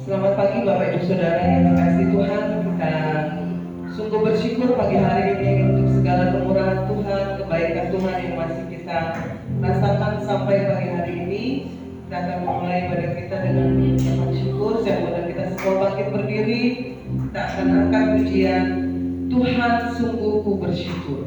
Selamat pagi Bapak Ibu Saudara yang dikasihi Tuhan. Kita sungguh bersyukur pagi hari ini untuk segala kemurahan Tuhan, kebaikan Tuhan yang masih kita rasakan sampai pagi hari ini. Kita akan memulai ibadah kita dengan mengucapkan syukur. Saya mohon kita semua bangkit berdiri. Kita akan angkat pujian Tuhan, sungguh ku bersyukur.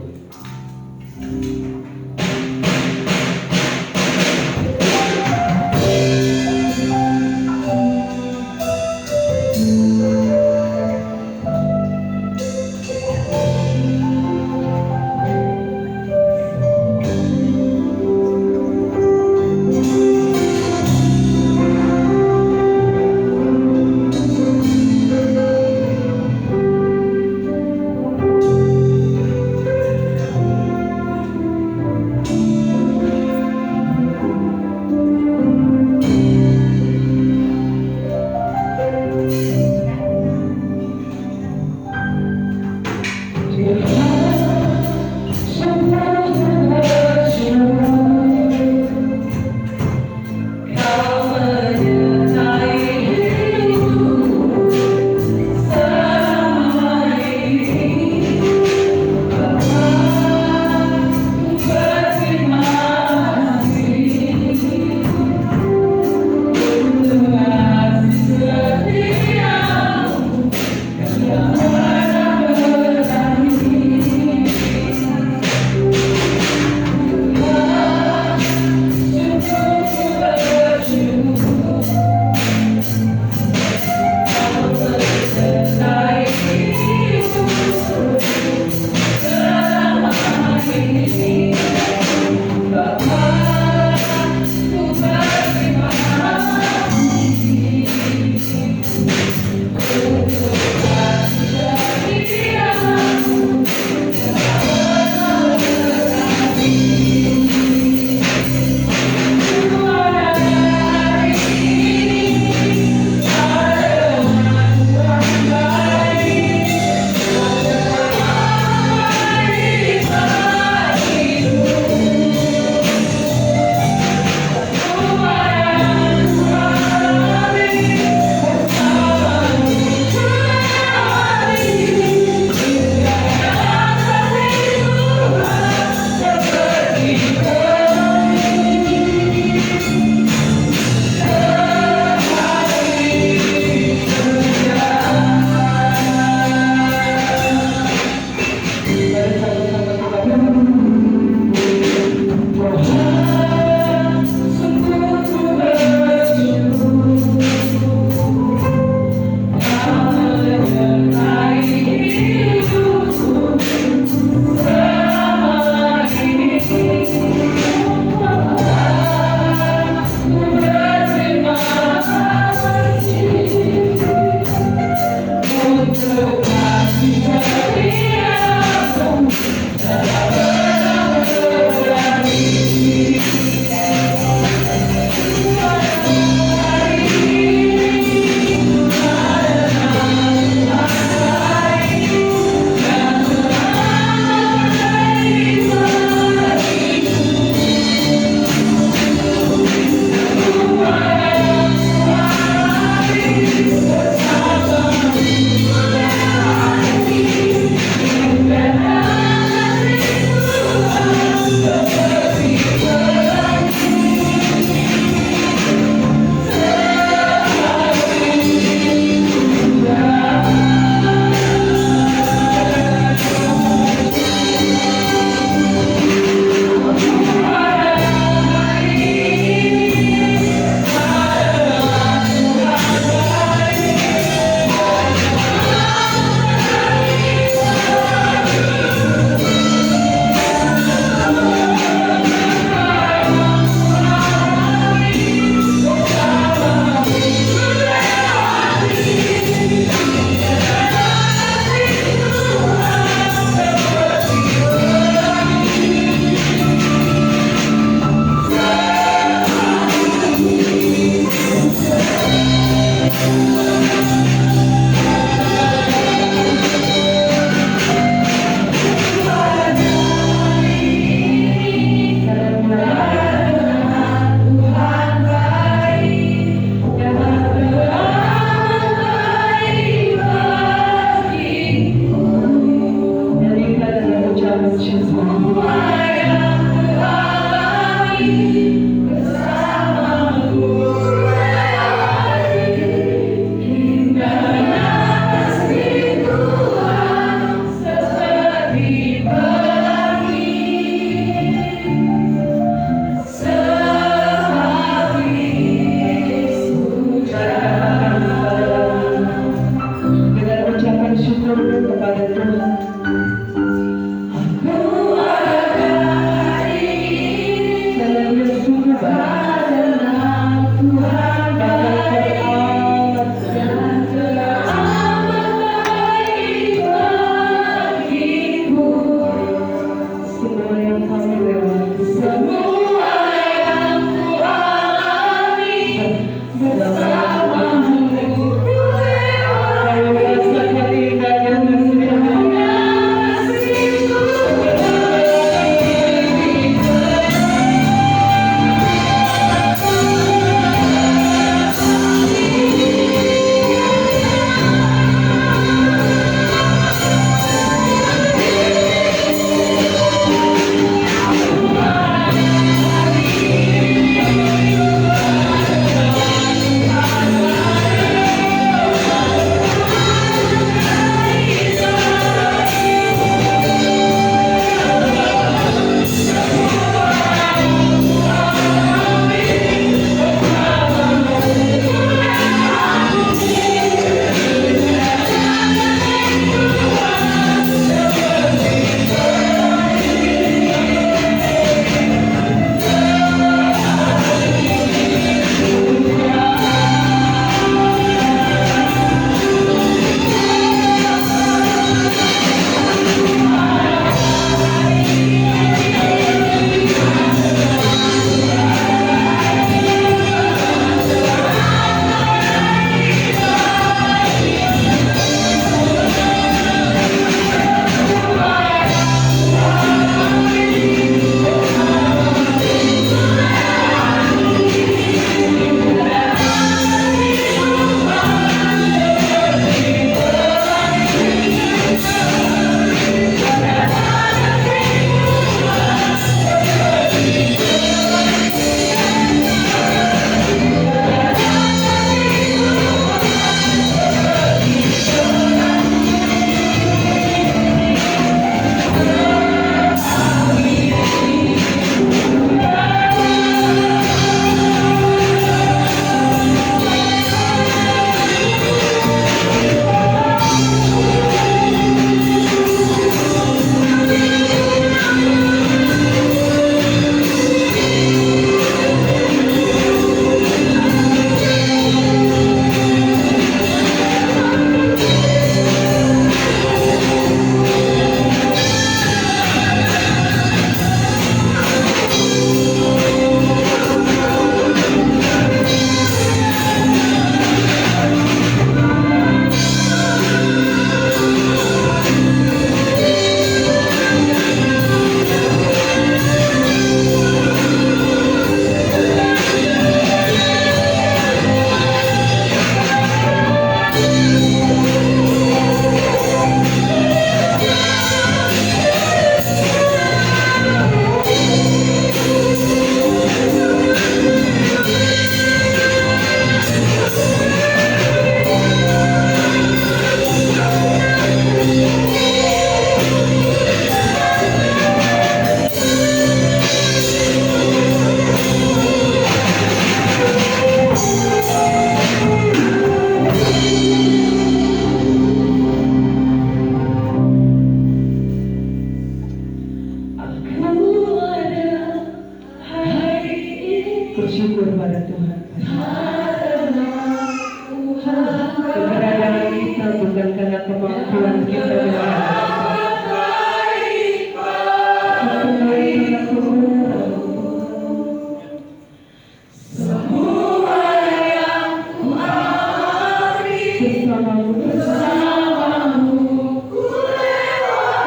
bersamamu,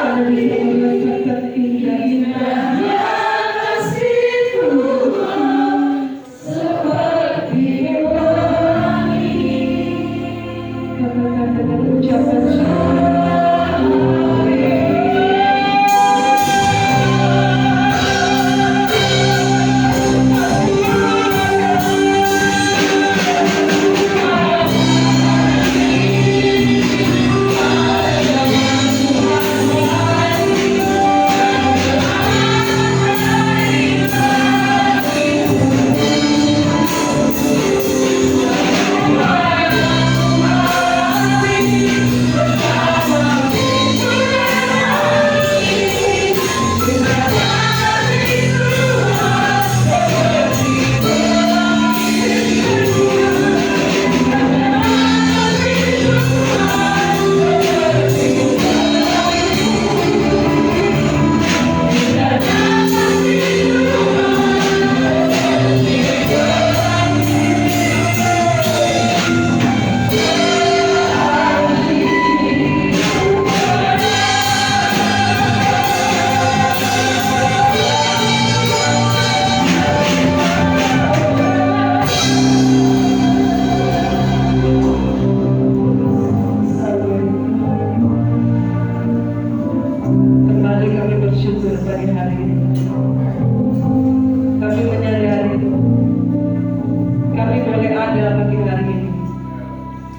karena bisa merasakan indah-indahnya kasih Tuhan seperti pelangi. Katakan dengan ucapan syukur.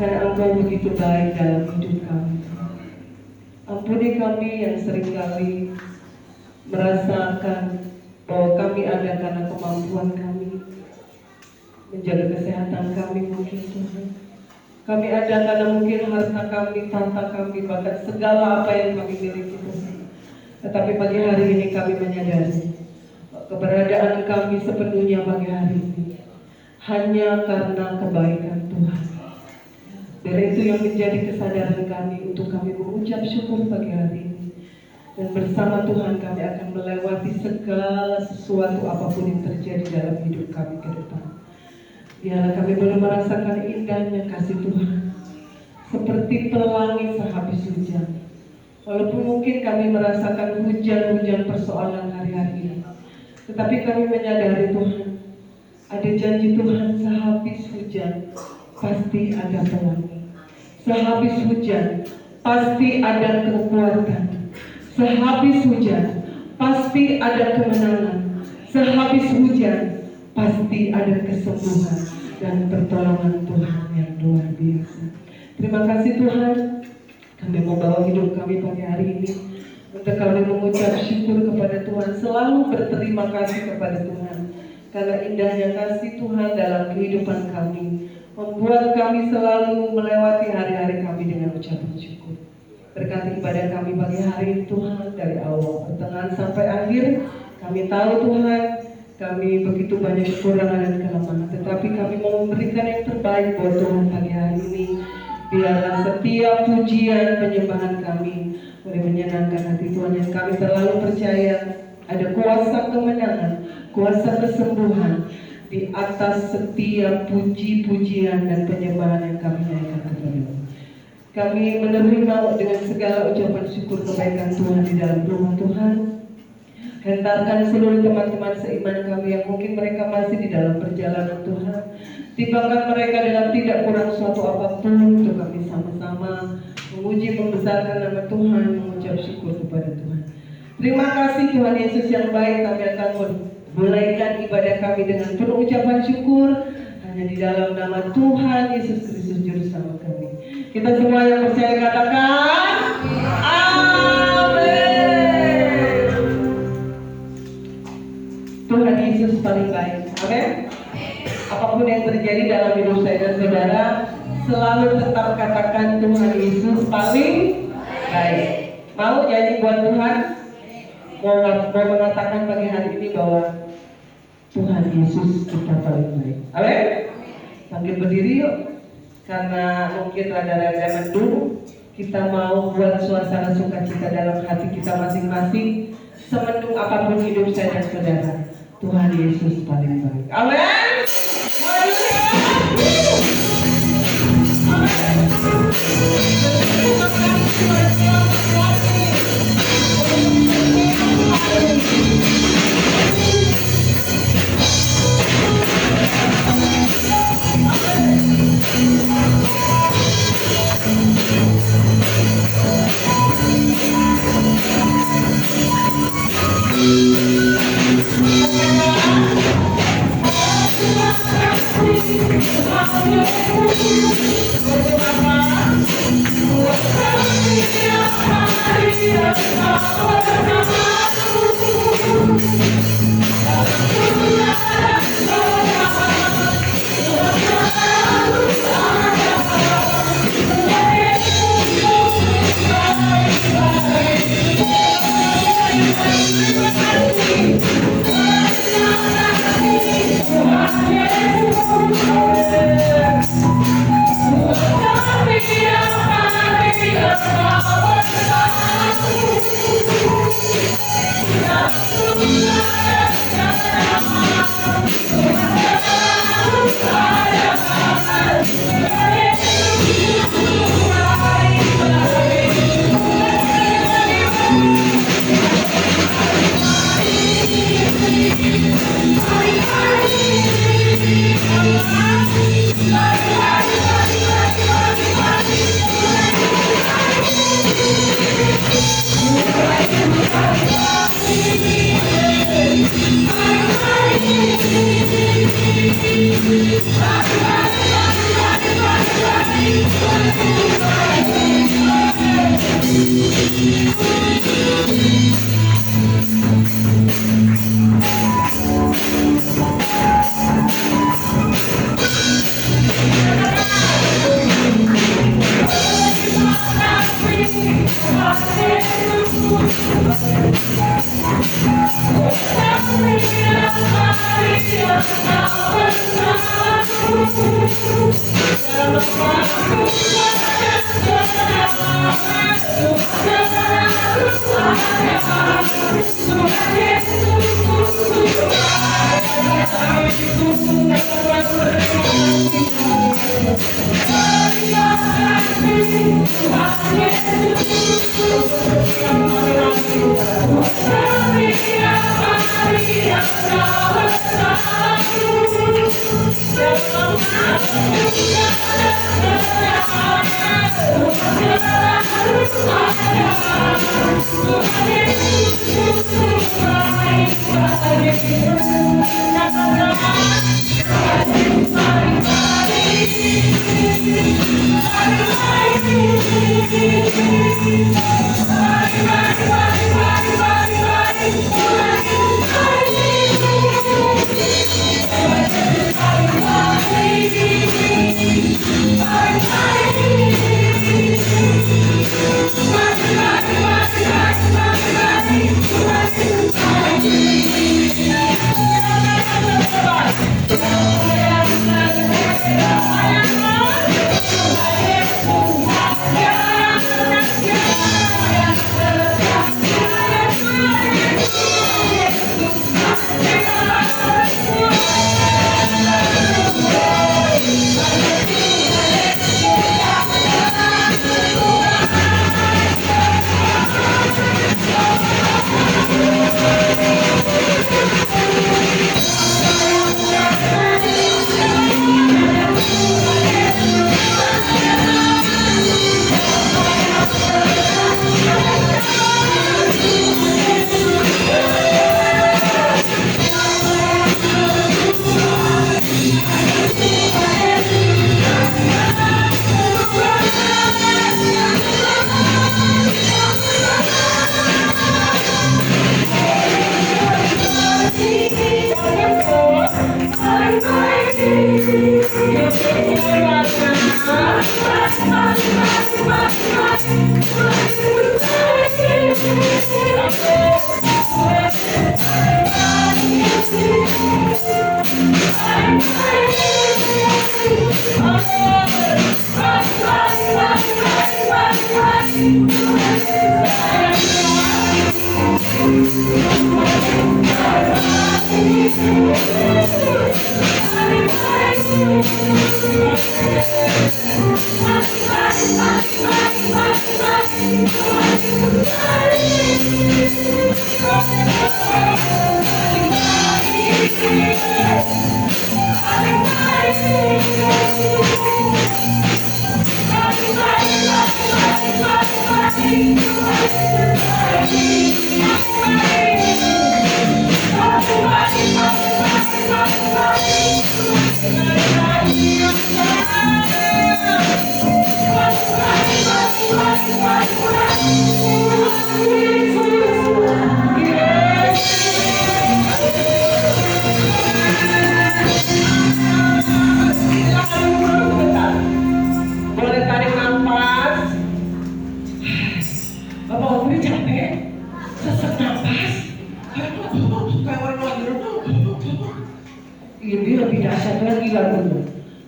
Karena Engkau begitu baik dalam hidup kami. Ampuni kami yang seringkali merasakan bahwa kami ada karena kemampuan kami, menjaga kesehatan kami mungkin Tuhan. Kami ada karena mungkin harta kami, tahta kami, bahkan segala apa yang kami miliki Tuhan. Tetapi pagi hari ini kami menyadari keberadaan kami sepenuhnya pagi hari ini hanya karena kebaikan Tuhan. Dan itu yang menjadi kesadaran kami untuk kami mengucap syukur pagi hari ini. Dan bersama Tuhan kami akan melewati segala sesuatu apapun yang terjadi dalam hidup kami ke depan. Biarlah kami boleh merasakan indahnya kasih Tuhan seperti pelangi sehabis hujan. Walaupun mungkin kami merasakan hujan-hujan persoalan hari-hari ini, tetapi kami menyadari Tuhan, ada janji Tuhan sehabis hujan pasti ada pelangi. Sehabis hujan pasti ada kekuatan. Sehabis hujan pasti ada kemenangan. Sehabis hujan pasti ada kesembuhan dan pertolongan Tuhan yang luar biasa. Terima kasih Tuhan, kami membawa hidup kami pagi hari ini untuk kami mengucap syukur kepada Tuhan, selalu berterima kasih kepada Tuhan karena indahnya kasih Tuhan dalam kehidupan kami membuat kami selalu melewati hari-hari kami dengan ucapan syukur. Berkati ibadah kami pagi hari ini Tuhan, dari awal pertengahan sampai akhir. Kami tahu Tuhan, kami begitu banyak kekurangan dan kelemahan, tetapi kami mau memberikan yang terbaik buat Tuhan pagi hari ini. Biarlah setiap pujian penyembahan kami boleh menyenangkan hati Tuhan, yang kami terlalu percaya ada kuasa kemenangan, kuasa kesembuhan di atas setiap puji-pujian dan penyembahan yang kami naikkan kepada-Mu. Kami menerima dengan segala ucapan syukur kebaikan Tuhan di dalam rumah Tuhan. Hentarkan seluruh teman-teman seiman kami yang mungkin mereka masih di dalam perjalanan Tuhan. Tibakan mereka dalam tidak kurang suatu apapun untuk kami sama-sama memuji membesarkan nama Tuhan, mengucap syukur kepada Tuhan. Terima kasih Tuhan Yesus yang baik. Kami akan mulaikan ibadah kami dengan penuh ucapan syukur hanya di dalam nama Tuhan Yesus Kristus Juru Selamat kami. Kita semua yang percaya katakan amin. Tuhan Yesus paling baik. Amin. Apapun yang terjadi dalam hidup saya dan saudara, selalu tetap katakan Tuhan Yesus paling baik. Mau nyanyi buat Tuhan? Mau mengatakan pagi hari ini bahwa Tuhan Yesus kita paling baik. Amin. Sambil berdiri yuk, karena mungkin rada-rada mendung. Kita mau buat suasana sukacita dalam hati kita masing-masing, semendung apapun hidup saya dan saudara. Tuhan Yesus paling baik. Amin.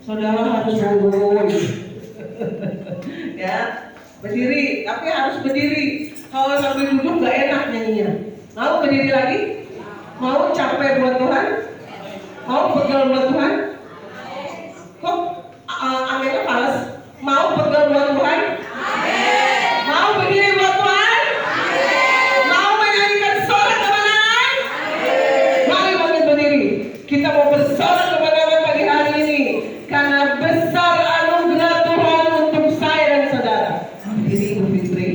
Saudara harus bangun. Ya, berdiri, tapi harus berdiri. Kalau sambil duduk gak enak nyanyinya. Mau berdiri lagi? Mau capek buat Tuhan? Mau pegal buat Tuhan? Kok akhirnya males? Mau pegal buat Tuhan? Mau berdiri buat Tuhan? Mau menyanyikan sorak kemenangan? Mari berdiri. Kita mau bersorak kemenangan pagi hari ini. Karena besar anugerah Tuhan untuk saya dan saudara. Berdiri Ibu Fitri.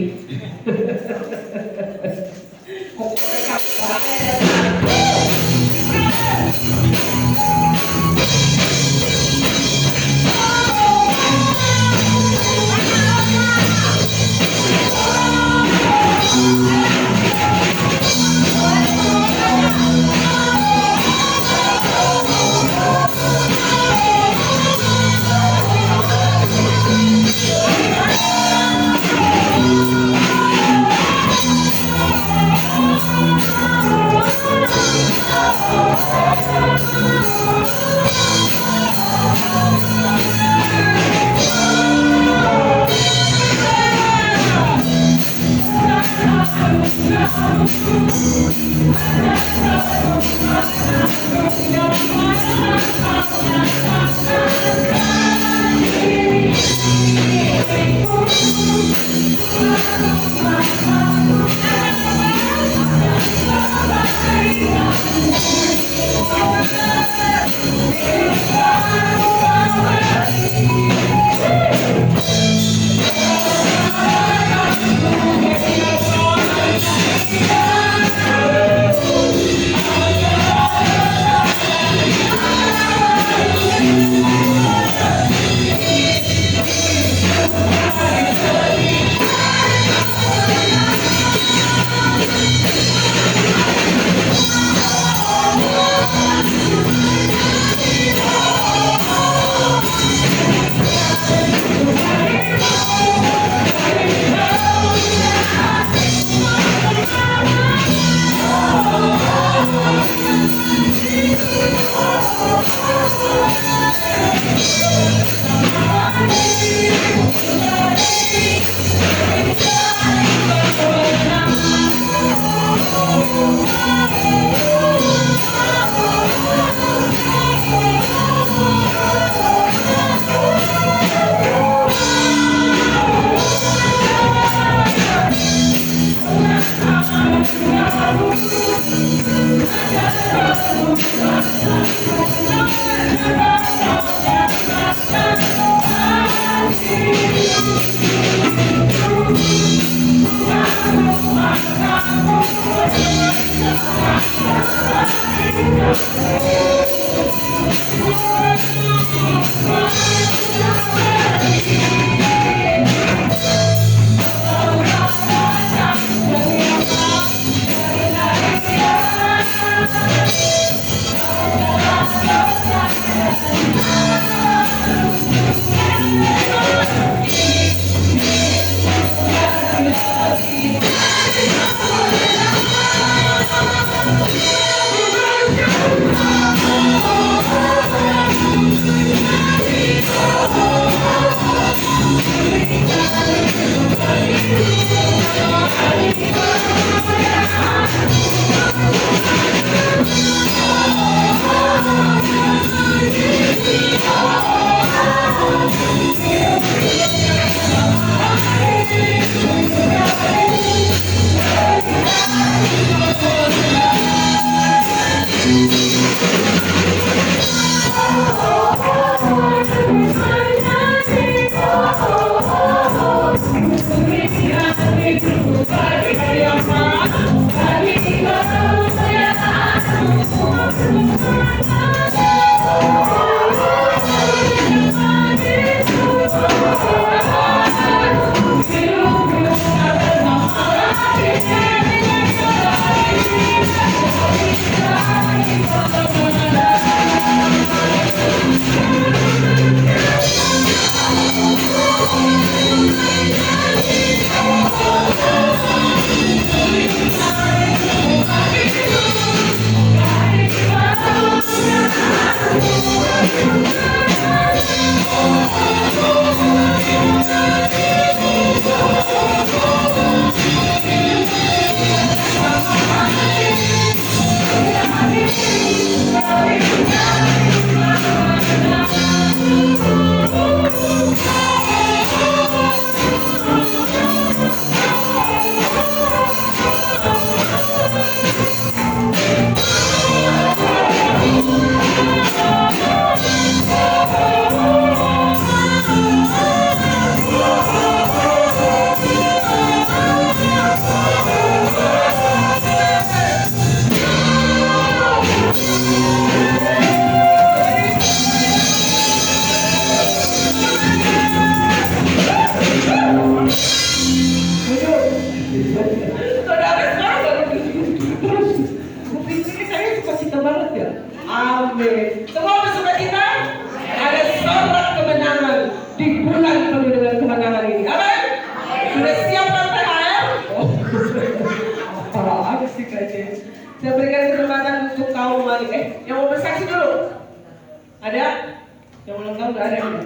Oh, nggak ada nih.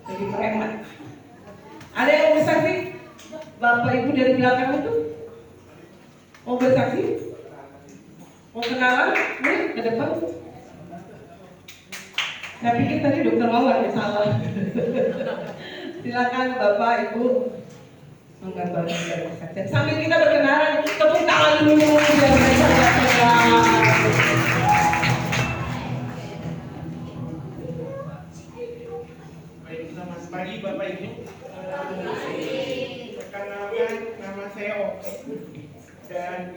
Lagi preman. Ada yang mau bersaksi? Bapak Ibu dari belakang itu mau bersaksi? Mau kenalan? Nih, ke depan. Saya pikir tadi dokter Wawan yang salah. Silakan Bapak Ibu menggambarkan dari kesaksian. Sambil kita berkenalan, tepuk tangan dulu biar mereka berkenalan. Baik, selamat pagi Bapak Ibu. Perkenalkan, nama saya Oki dan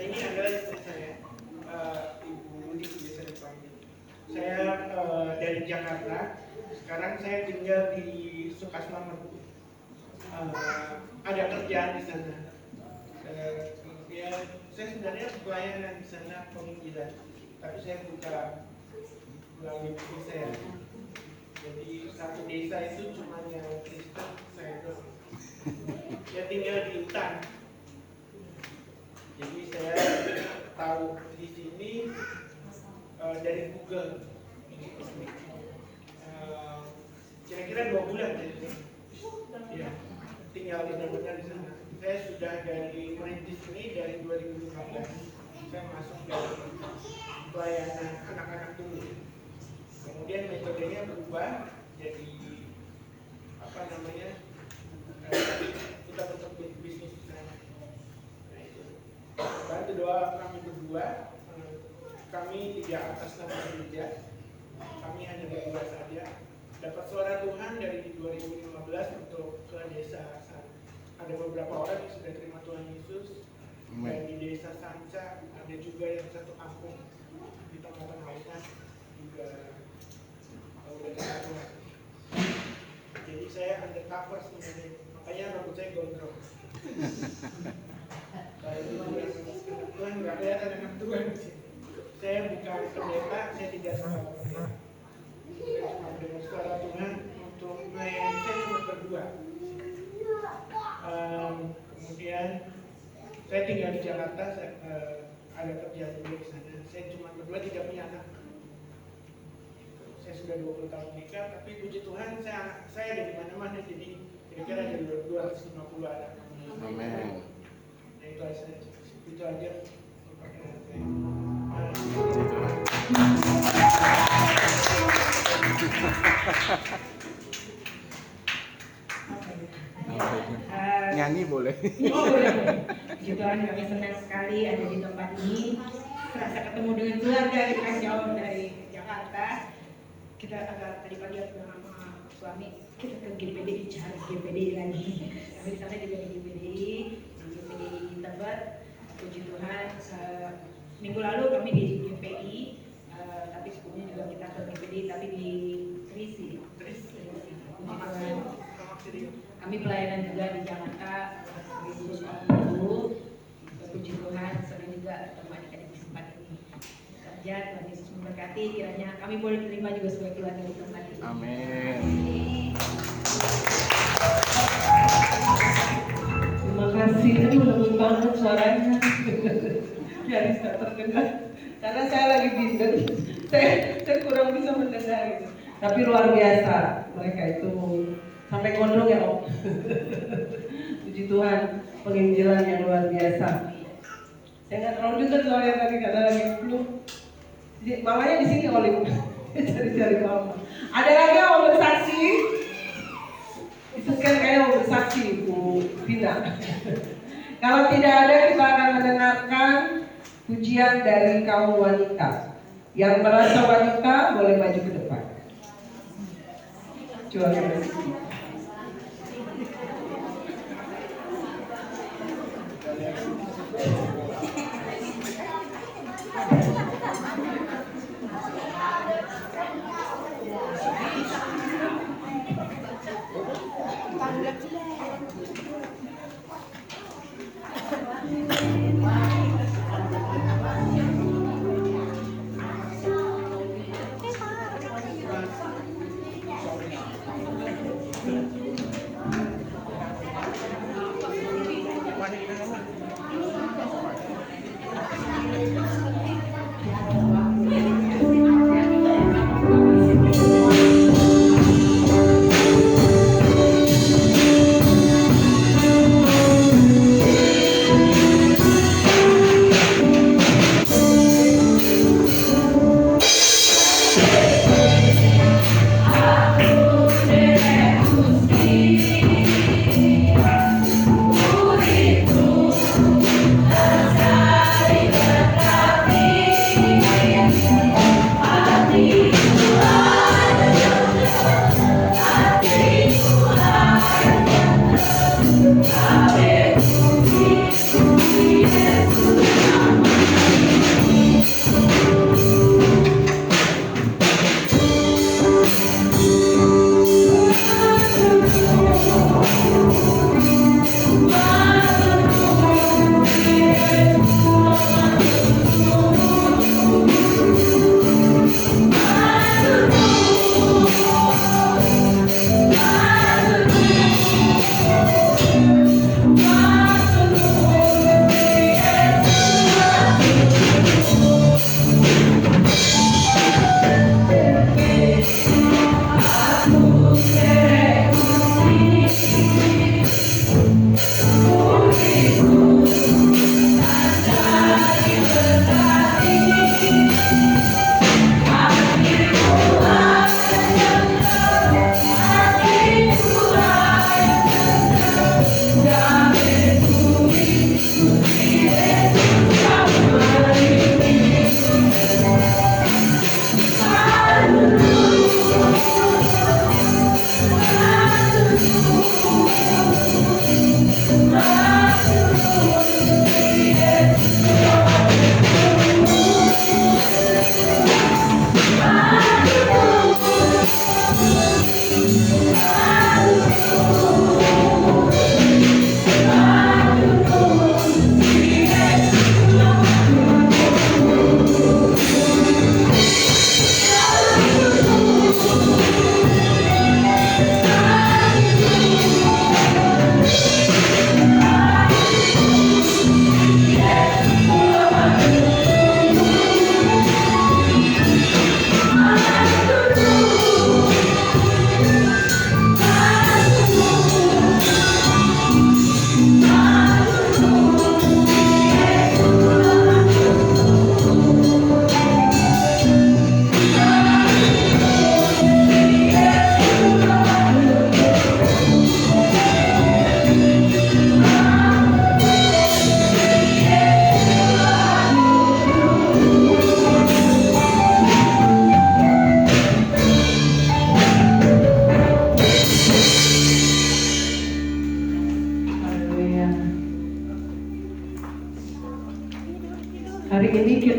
ini adalah istri saya, Ibu Budi biasa dipanggil. Saya dari Jakarta. Sekarang saya tinggal di Sukaslamet. Ada kerjaan di sana. Kemudian saya sebenarnya pelayanan di sana penginjilan, tapi saya buka melalui istri saya. Jadi satu desa itu cuma yang Kristen, saya doang. Saya tinggal di hutan. Jadi saya tahu di sini dari Google. Kira-kira 2 bulan ya, tinggal benar-benar di sana. Saya sudah dari merintis ini dari 2015. Saya masuk dari pelayanan anak-anak dulu. Kemudian metodenya berubah jadi apa namanya? Kita tetap bisnis di sana. Nah itu. Bantu doa kami berdua. Kami tidak atas nama gereja. Kami hanya berdua saja. Dapat suara Tuhan dari 2015 untuk ke desa sana. Ada beberapa orang yang sudah terima Tuhan Yesus. Dan di desa Sanca ada juga yang satu kampung di tengah-tengah hutan juga udah terima Tuhan. Jadi saya undercover sebenarnya, makanya rambut saya gondrong. Tuhan nggak kelihatan dengan Tuhan di sini. Saya bukan pendeta, saya tidak sama pendeta. Saya cuma mendengar suara Tuhan untuk melayani. Saya cuma berdua. Kemudian saya tinggal di Jakarta, ada kerja juga di sana. Saya cuma berdua, tidak punya anak. Saya sudah 20 tahun nikah, tapi puji Tuhan saya ada di mana-mana, jadi kira-kira ada 250 anak. Amin. Nah itu aja. Nyanyi boleh. Oh, boleh. Puji Tuhan, kami senang sekali ada di tempat ini. Serasa ketemu dengan keluarga kita jauh dari Jakarta. Kita agak tadi pagi aku bilang sama suami, kita ke GPD, cari GPD lagi. Kami di sana juga di GPD Tebet. Puji Tuhan, minggu lalu kami di GPI, tapi sebelumnya juga kita ke GPD, tapi di Krisi. Kami pelayanan juga di Jakarta, khusus dulu. Puji Tuhan, sering juga temani di kesempatan ini. Kerja Tuhan Yesus memberkati, kiranya kami boleh terima juga sebagai keluarga di tempat ini. Amin. Terima kasih. Aduh, lembut banget suaranya. Nyaris tak terdengar. Karena saya lagi binden. Saya kurang bisa mendengar gitu. Tapi luar biasa. Mereka itu sampai gondrong ya Om. Puji Tuhan, penginjilan yang luar biasa. Saya nggak terlalu dengar soalnya tadi karena lagi flu. Mamanya di sini Olim. Cari-cari mama. Ada lagi yang mau bersaksi? Itu kan kayak mau bersaksi Bu Vina. Kalau tidak ada, kita akan mendengarkan pujian dari kaum wanita. Yang merasa wanita boleh maju ke depan. Jual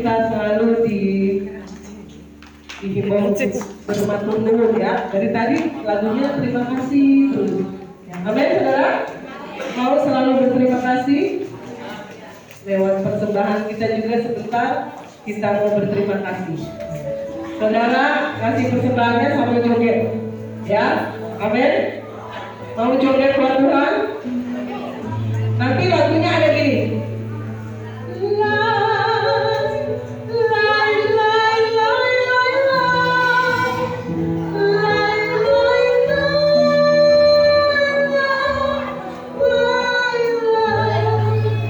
kita selalu dihimbau untuk bermatur nuwun ya. Dari tadi lagunya terima kasih terus. Amin, saudara. Mau selalu berterima kasih. Lewat persembahan kita juga sebentar kita mau berterima kasih. Saudara kasih persembahannya sambil joget, ya. Amin. Mau joget buat Tuhan? Nanti lagunya ada gini.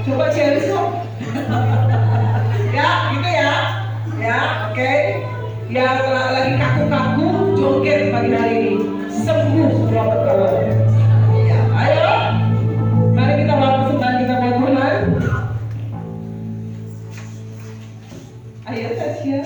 Coba share dong. Ya, gitu ya. Ya, oke. Yang lagi kaku-kaku joget pagi hari ini. Sembuh semua perkara. Ya, ayo. Mari kita bawa persembahan kita buat Tuhan. Ayo Tasya.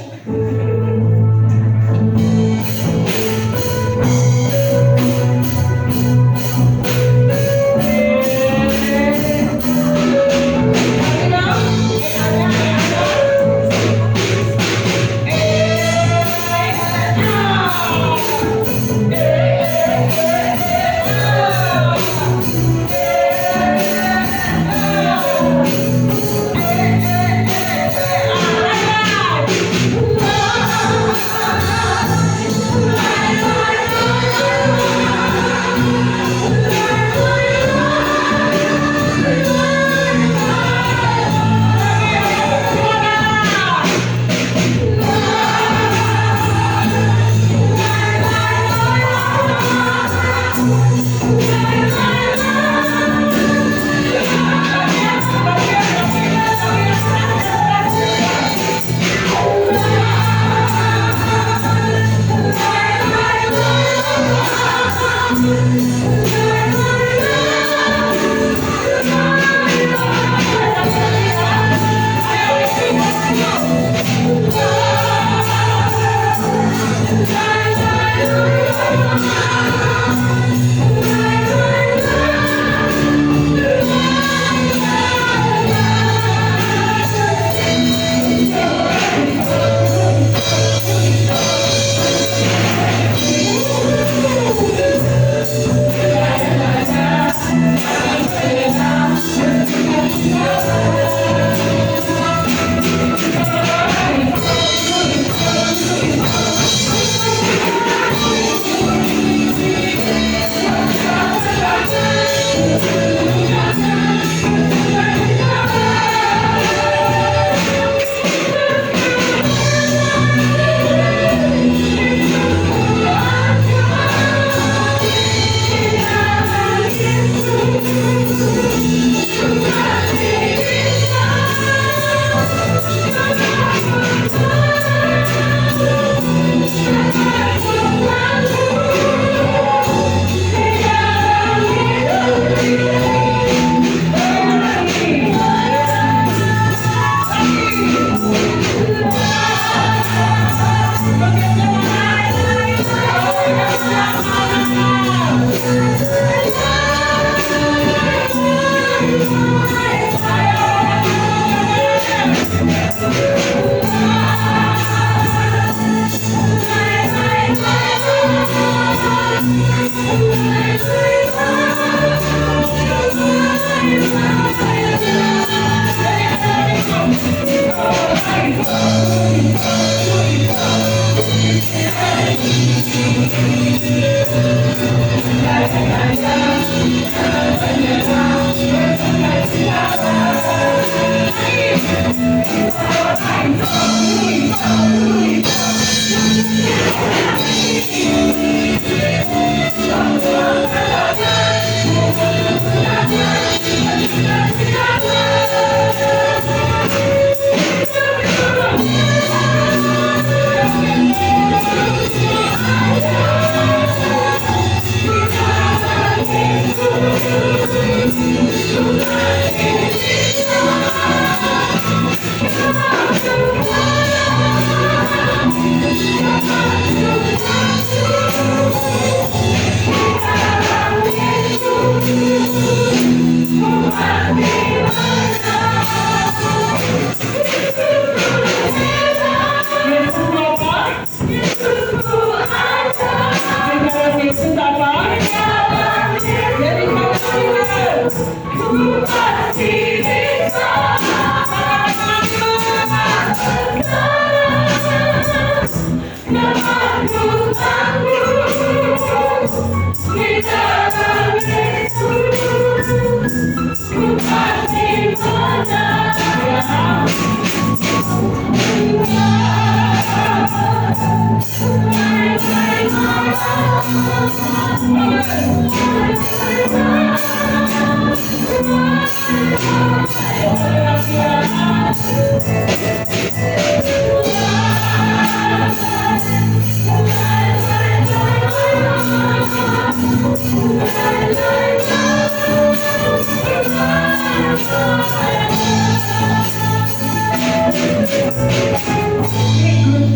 Happy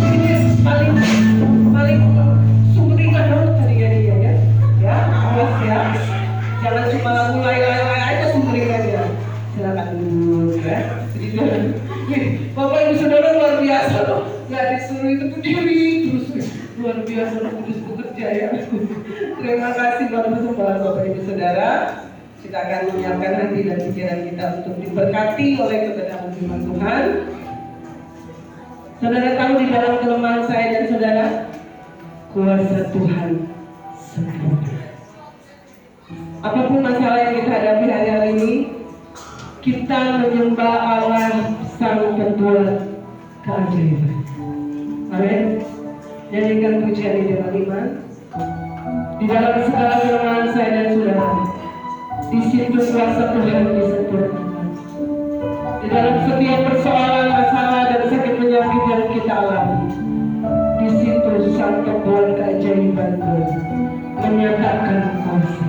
Ini paling sumber ikan dulu tadi ya dia ya, awas ya, jangan cuma mulai aja sumber ikannya. Silakan dulu ya. Jadi Bapak Ibu Saudara luar biasa loh, nggak disuruh itu berdiri terus luar biasa loh, kudus bekerja ya. Terima kasih buat persembahan Bapak Ibu Saudara. Kita akan menyiapkan hati dan pikiran kita untuk diberkati oleh kebenaran firman Tuhan. Saudara tahu di dalam kelemahan saya dan saudara, kuasa Tuhan sempurna. Apapun masalah yang kita hadapi hari-hari ini, kita menyembah Allah Sang Pembuat keajaiban. Amin. Nyanyikan pujian ini dengan iman. Di dalam segala kelemahan saya dan saudara, di situ kuasa Tuhan disempurnakan. Di dalam setiap persoalan, masalah dan sakit penyakit yang kita alami, di situ Sang Pembuat keajaiban menyatakan kuasa.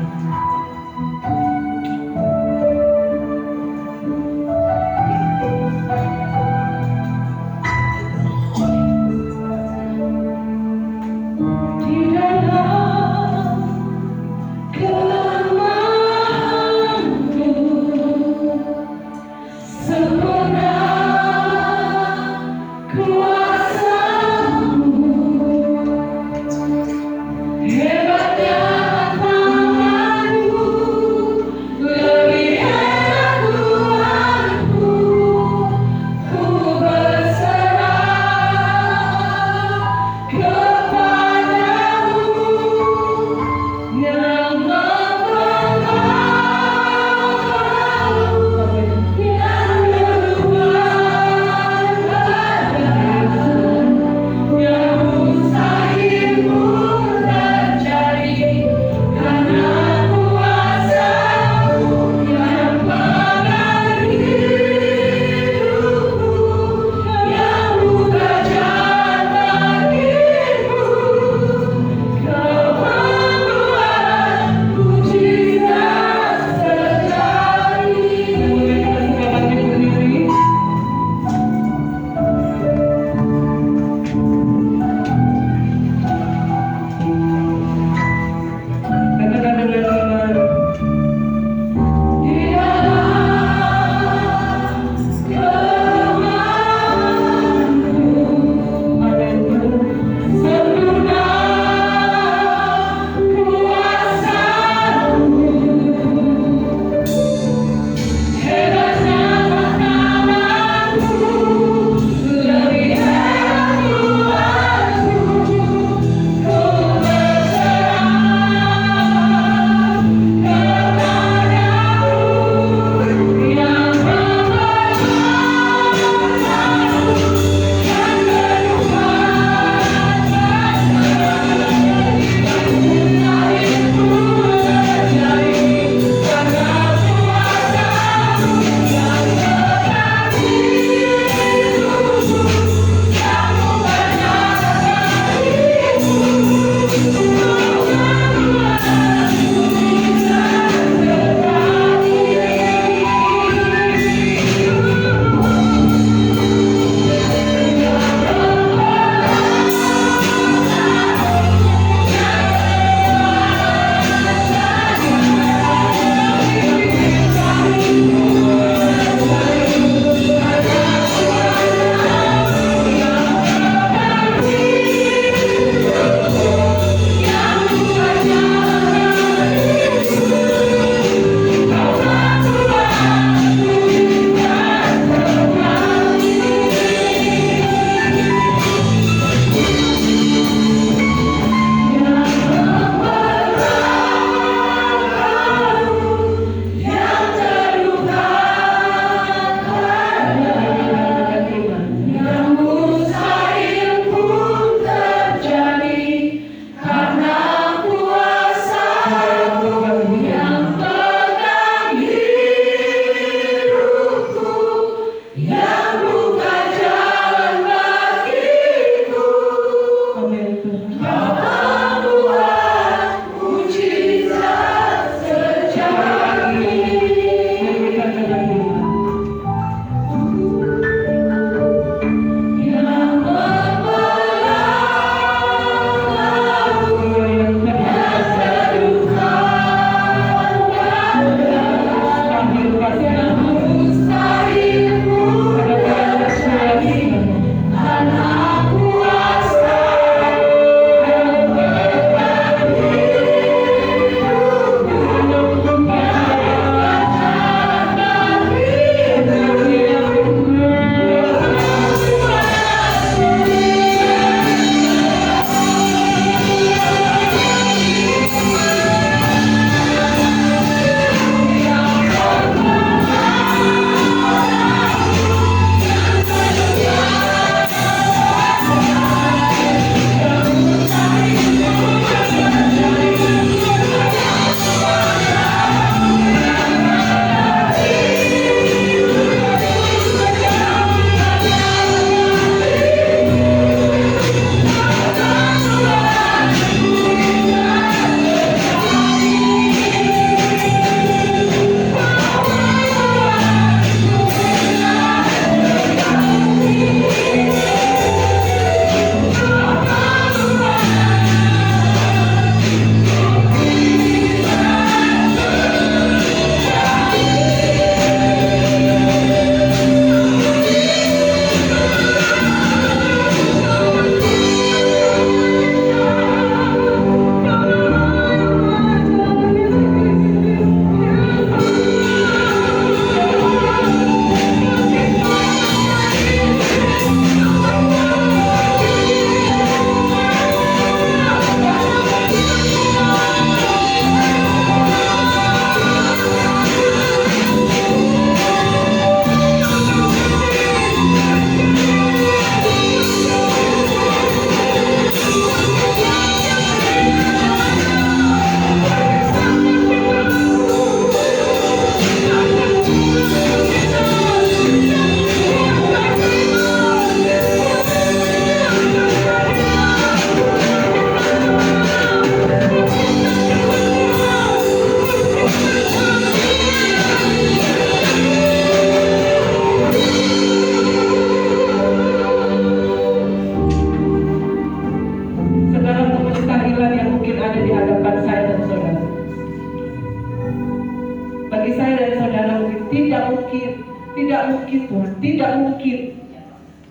Tuhan, tidak mungkin.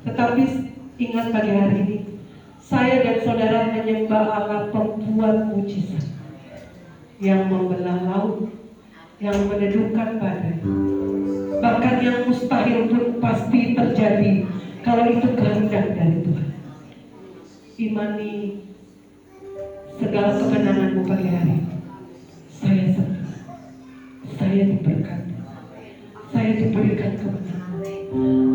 Tetapi ingat pagi hari ini, saya dan saudara menyembah Allah pembuat mujizat, yang membelah laut, yang menedungkan badai. Bahkan yang mustahil pun pasti terjadi kalau itu kehendak dari Tuhan. Imani segala kemenanganmu pagi hari ini. Saya senang, saya diberkati, saya diberikan kemenangan.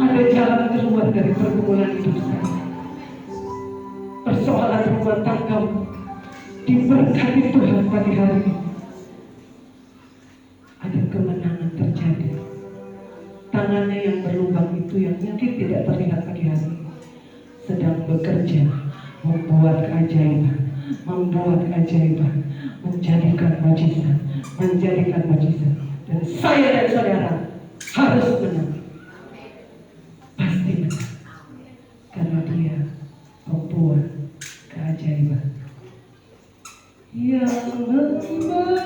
Ada jalan keluar dari pergumulan hidup saya. Persoalan rumah tanggamu diberkati Tuhan pagi hari ini. Ada kemenangan terjadi. Tangannya yang berlubang itu yang mungkin tidak terlihat pagi hari ini sedang bekerja membuat keajaiban, menjadikan mujizat. Dan saya dan saudara harus menang, pasti menang, karena Dia membuat keajaiban. Yang membelah,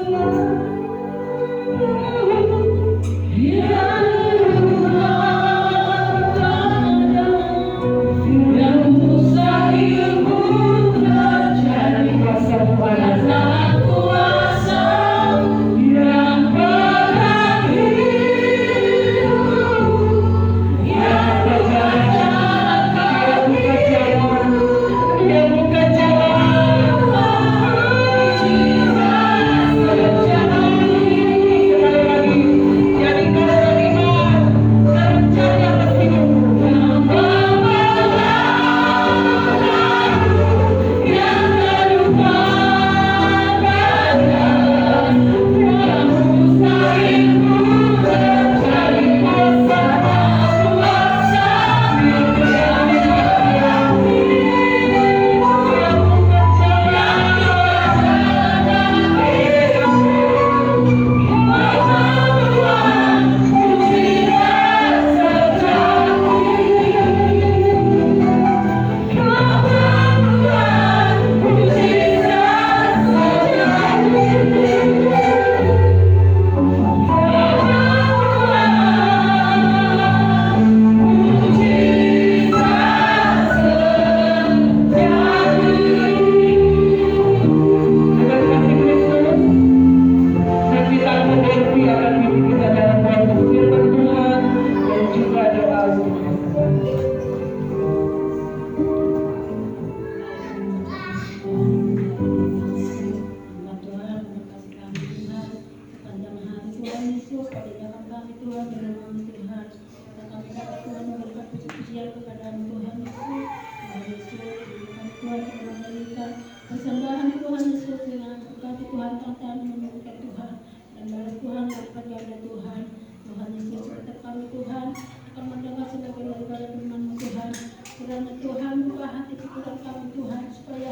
Tuhan akan menemukan Tuhan dan balas Tuhan berlipat ganda Tuhan. Tuhan Yesus tetap kami Tuhan akan mendengar sebagian daripada firman-Mu Tuhan. Kiranya Tuhan buka hati pikiran kami Tuhan supaya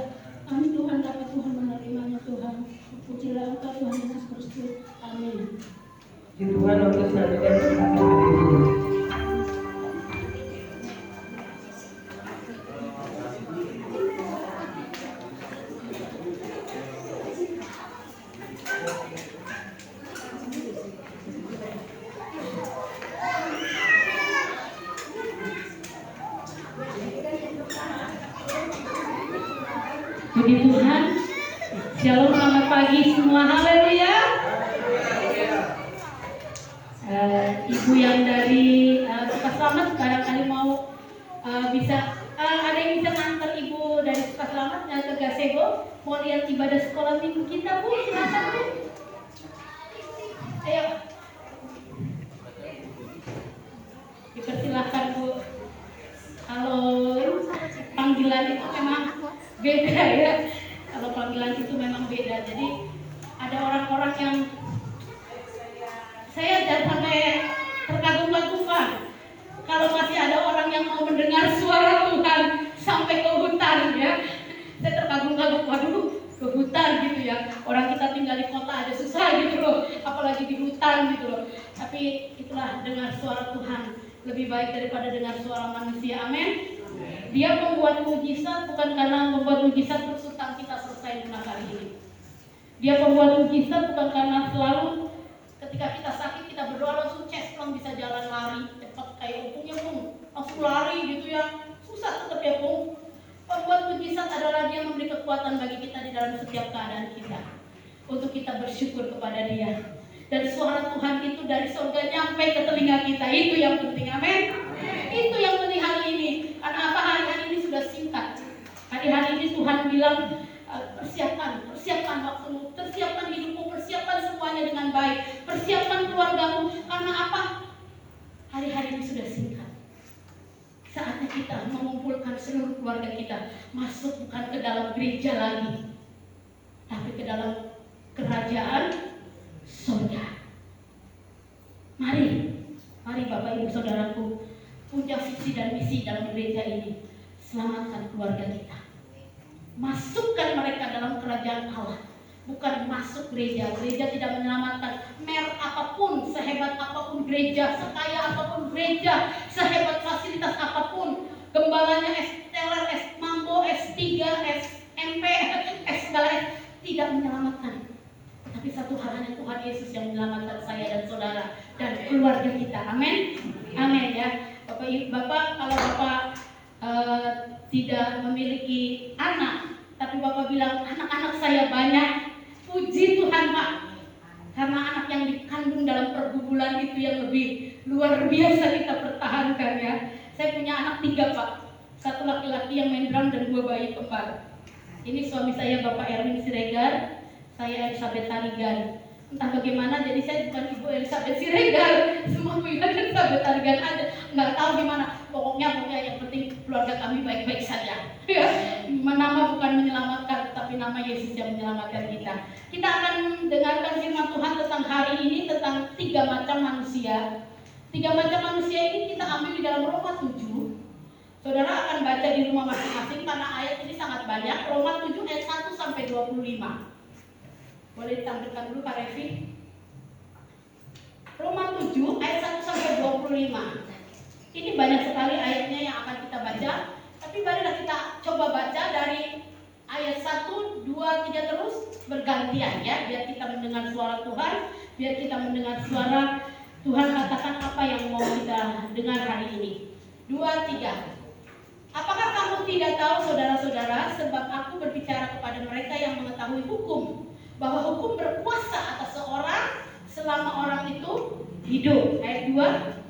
kami Tuhan dapat Tuhan menerimanya Tuhan. Pujilah Engkau Tuhan Yesus Kristus. Amin. Puji Tuhan untuk selanjutnya kita berdiri. Puji Tuhan. Shalom, selamat pagi semua. Haleluya. Ibu yang dari Sukaselamat barangkali mau bisa ada yang bisa ngantar ibu dari Sukaselamat ke Gasego mau lihat ibadah sekolah minggu kita, Bu. Silakan, Bu. Ayo. Dipersilahkan, Bu. Kalau panggilan itu memang beda ya. Kalau panggilan itu memang beda. Jadi ada orang-orang yang saya dan sampai terkagum-kagum, Pak. Kalau masih ada orang yang mau mendengar suara Tuhan sampai ke hutan ya. Saya terkagum-kagum, waduh, ke hutan gitu ya. Orang kita tinggal di kota aja susah gitu loh, apalagi di hutan gitu loh. Tapi itulah dengar suara Tuhan lebih baik daripada dengar suara manusia. Amin. Dia membuat mujizat bukan karena membuat mujizat terus utang kita selesai lunas hari ini. Dia membuat mujizat bukan karena selalu ketika kita sakit kita berdoa langsung cesplong bisa jalan lari cepat kayak Opungnya, Pung, langsung lari gitu ya. Susah tetap ya, Pung. Pembuat mujizat adalah dia memberi kekuatan bagi kita di dalam setiap keadaan kita untuk kita bersyukur kepada Dia. Dan suara Tuhan itu dari surga nyampe ke telinga kita. Itu yang penting, amin. Itu yang penting hari ini. Karena apa, hari-hari ini sudah singkat. Hari-hari ini Tuhan bilang persiapkan waktumu, persiapkan hidupmu, persiapkan semuanya dengan baik, persiapkan keluargamu. Karena apa? Hari-hari ini sudah singkat. Saatnya kita mengumpulkan seluruh keluarga kita masuk bukan ke dalam gereja lagi, tapi ke dalam kerajaan surga. Mari Bapak Ibu Saudaraku, punya visi dan misi dalam gereja ini. Selamatkan keluarga kita. Masukkan mereka dalam kerajaan Allah. Bukan masuk gereja. Gereja tidak menyelamatkan. Merek apapun, sehebat apapun gereja, sekaya apapun gereja, sehebat fasilitas apapun, gembalanya S-teller, S-mambo, S3, SMP, S-segala S, tidak menyelamatkan. Tapi satu hal hanya Tuhan Yesus yang menyelamatkan saya dan saudara dan keluarga kita. Amin. Amin ya. Bapak, kalau Bapak tidak memiliki anak, tapi Bapak bilang anak-anak saya banyak, puji Tuhan, Pak. Karena anak yang dikandung dalam pergumulan itu yang lebih luar biasa kita pertahankan ya. Saya punya anak 3, Pak. 1 laki-laki yang main drum dan 2 bayi kembar. Ini suami saya Bapak Erwin Siregar, saya Elizabeth Tarigan. Entah bagaimana, jadi saya bukan Ibu Elizabeth Siregar, semua punya Elizabeth Tarigan aja. Nggak tahu gimana, pokoknya yang penting keluarga kami baik-baik saja. Ya, nama bukan menyelamatkan, tapi nama Yesus yang menyelamatkan kita. Kita akan dengarkan firman Tuhan tentang hari ini, tentang 3 macam manusia. 3 macam manusia ini kita ambil di dalam Roma 7. Saudara akan baca di rumah masing-masing karena ayat ini sangat banyak. Roma 7 ayat 1 sampai 25. Boleh ditampilkan dulu Pak Revi. Roma 7 ayat 1 sampai 25. Ini banyak sekali ayatnya yang akan kita baca. Tapi marilah kita coba baca dari ayat 1, 2, 3 terus bergantian ya. Biar kita mendengar suara Tuhan. Biar kita mendengar suara Tuhan katakan apa yang mau kita dengar hari ini. 2, 3. Apakah kamu tidak tahu saudara-saudara, sebab aku berbicara kepada mereka yang mengetahui hukum, bahwa hukum berkuasa atas seorang selama orang itu hidup. Ayat 2.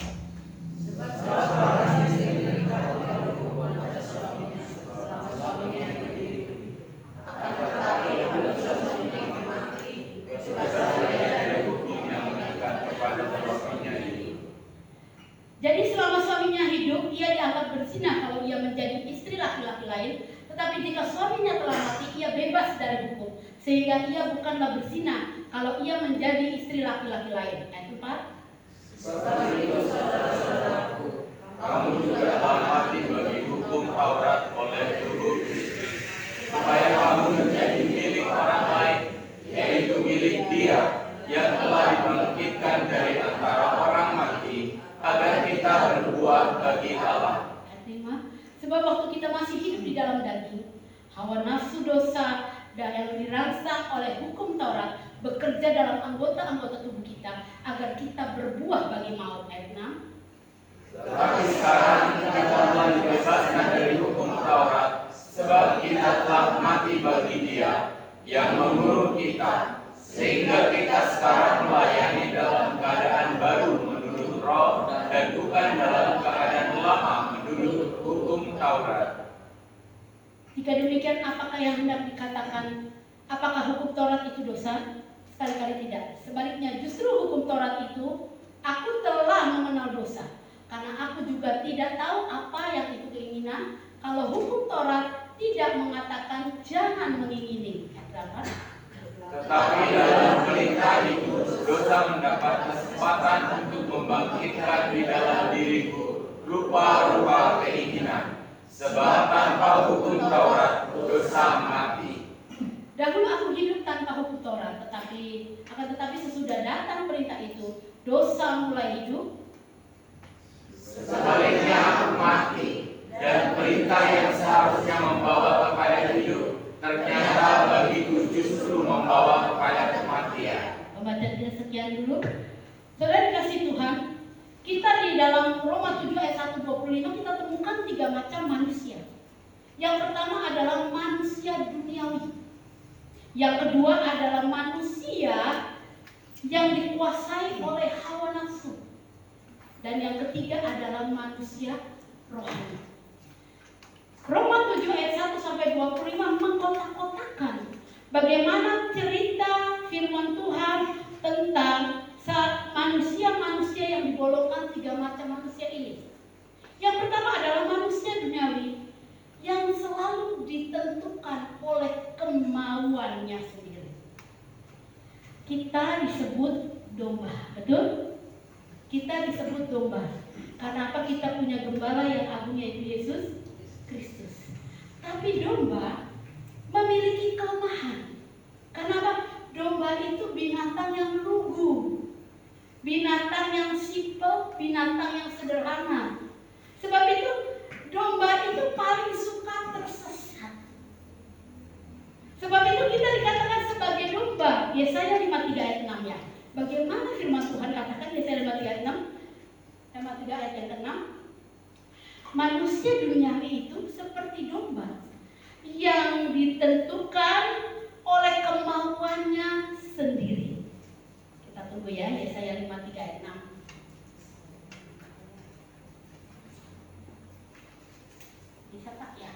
Jadi selama suaminya hidup, ia dianggap berzina kalau ia menjadi istri laki-laki lain. Tetapi jika suaminya telah mati, ia bebas dari hukum. sehingga ia bukanlah berzina kalau ia menjadi istri laki-laki lain. Ayat 4. Seperti itu saudara-saudaraku, kamu juga telah mati bagi hukum Taurat oleh tubuh Kristus, supaya kamu menjadi milik orang lain, yaitu milik Dia yang telah dibangkitkan dari antara orang mati, agar kita berbuah bagi Allah. Ayat 5. Sebab waktu kita masih hidup di dalam daging, hawa nafsu dosa dan yang dirangsang oleh hukum Taurat bekerja dalam anggota-anggota tubuh kita agar kita berbuah bagi maut. Ayat 6. Tetapi sekarang kita telah dibebaskan dari hukum Taurat, sebab kita telah mati bagi Dia yang mengurung kita, sehingga kita sekarang melayani dalam keadaan baru menurut Roh dan bukan dalam keadaan lama menurut hukum Taurat. Jika demikian, apakah yang hendak dikatakan? Apakah hukum Taurat itu dosa? Sekali-kali tidak. Sebaliknya, justru hukum Taurat itu, aku telah mengenal dosa. Karena aku juga tidak tahu apa yang itu keinginan. Kalau hukum Taurat tidak mengatakan jangan mengingini. Tetapi dalam perintah itu, dosa mendapat kesempatan untuk membangkitkan di dalam diriku rupa-rupa keinginan. Sebab tanpa hukum Taurat, dosa mati. Dahulu aku hidup tanpa hukum Taurat, tetapi sesudah datang perintah itu, dosa mulai hidup. Sebaliknya aku mati, dan perintah yang seharusnya membawa kepada hidup, ternyata bagiku justru membawa kepada kematian. Membaca sekian dulu. Saudara dikasih Tuhan, kita di dalam Roma 7 ayat 1-25 kita temukan 3 macam manusia. Yang pertama adalah manusia duniawi. Yang kedua adalah manusia yang dikuasai oleh hawa nafsu. Dan yang ketiga adalah manusia rohani. Roma 7 ayat 1-25 mengkotak-kotakan bagaimana cerita firman Tuhan tentang manusia-manusia yang digolongkan 3 macam manusia ini. Yang pertama adalah manusia duniawi yang selalu ditentukan oleh kemauannya sendiri. Kita disebut domba, betul? Kita disebut domba. Karena apa? Kita punya gembala yang agung, yaitu Yesus Kristus. Tapi domba memiliki kelemahan. Kenapa? Domba itu binatang yang lugu, binatang yang simpel, binatang yang sederhana. Sebab itu domba itu paling suka tersesat. Sebab itu kita dikatakan sebagai domba. Yesaya 53 ayat 6 ya. Bagaimana firman Tuhan katakan Yesaya 53 ayat 6? 53 ayat yang ke-6. Manusia duniawi itu seperti domba yang ditentukan oleh kemauannya sendiri. Kita tunggu ya, Yesaya 53 ayat 6. Bisa tak ya?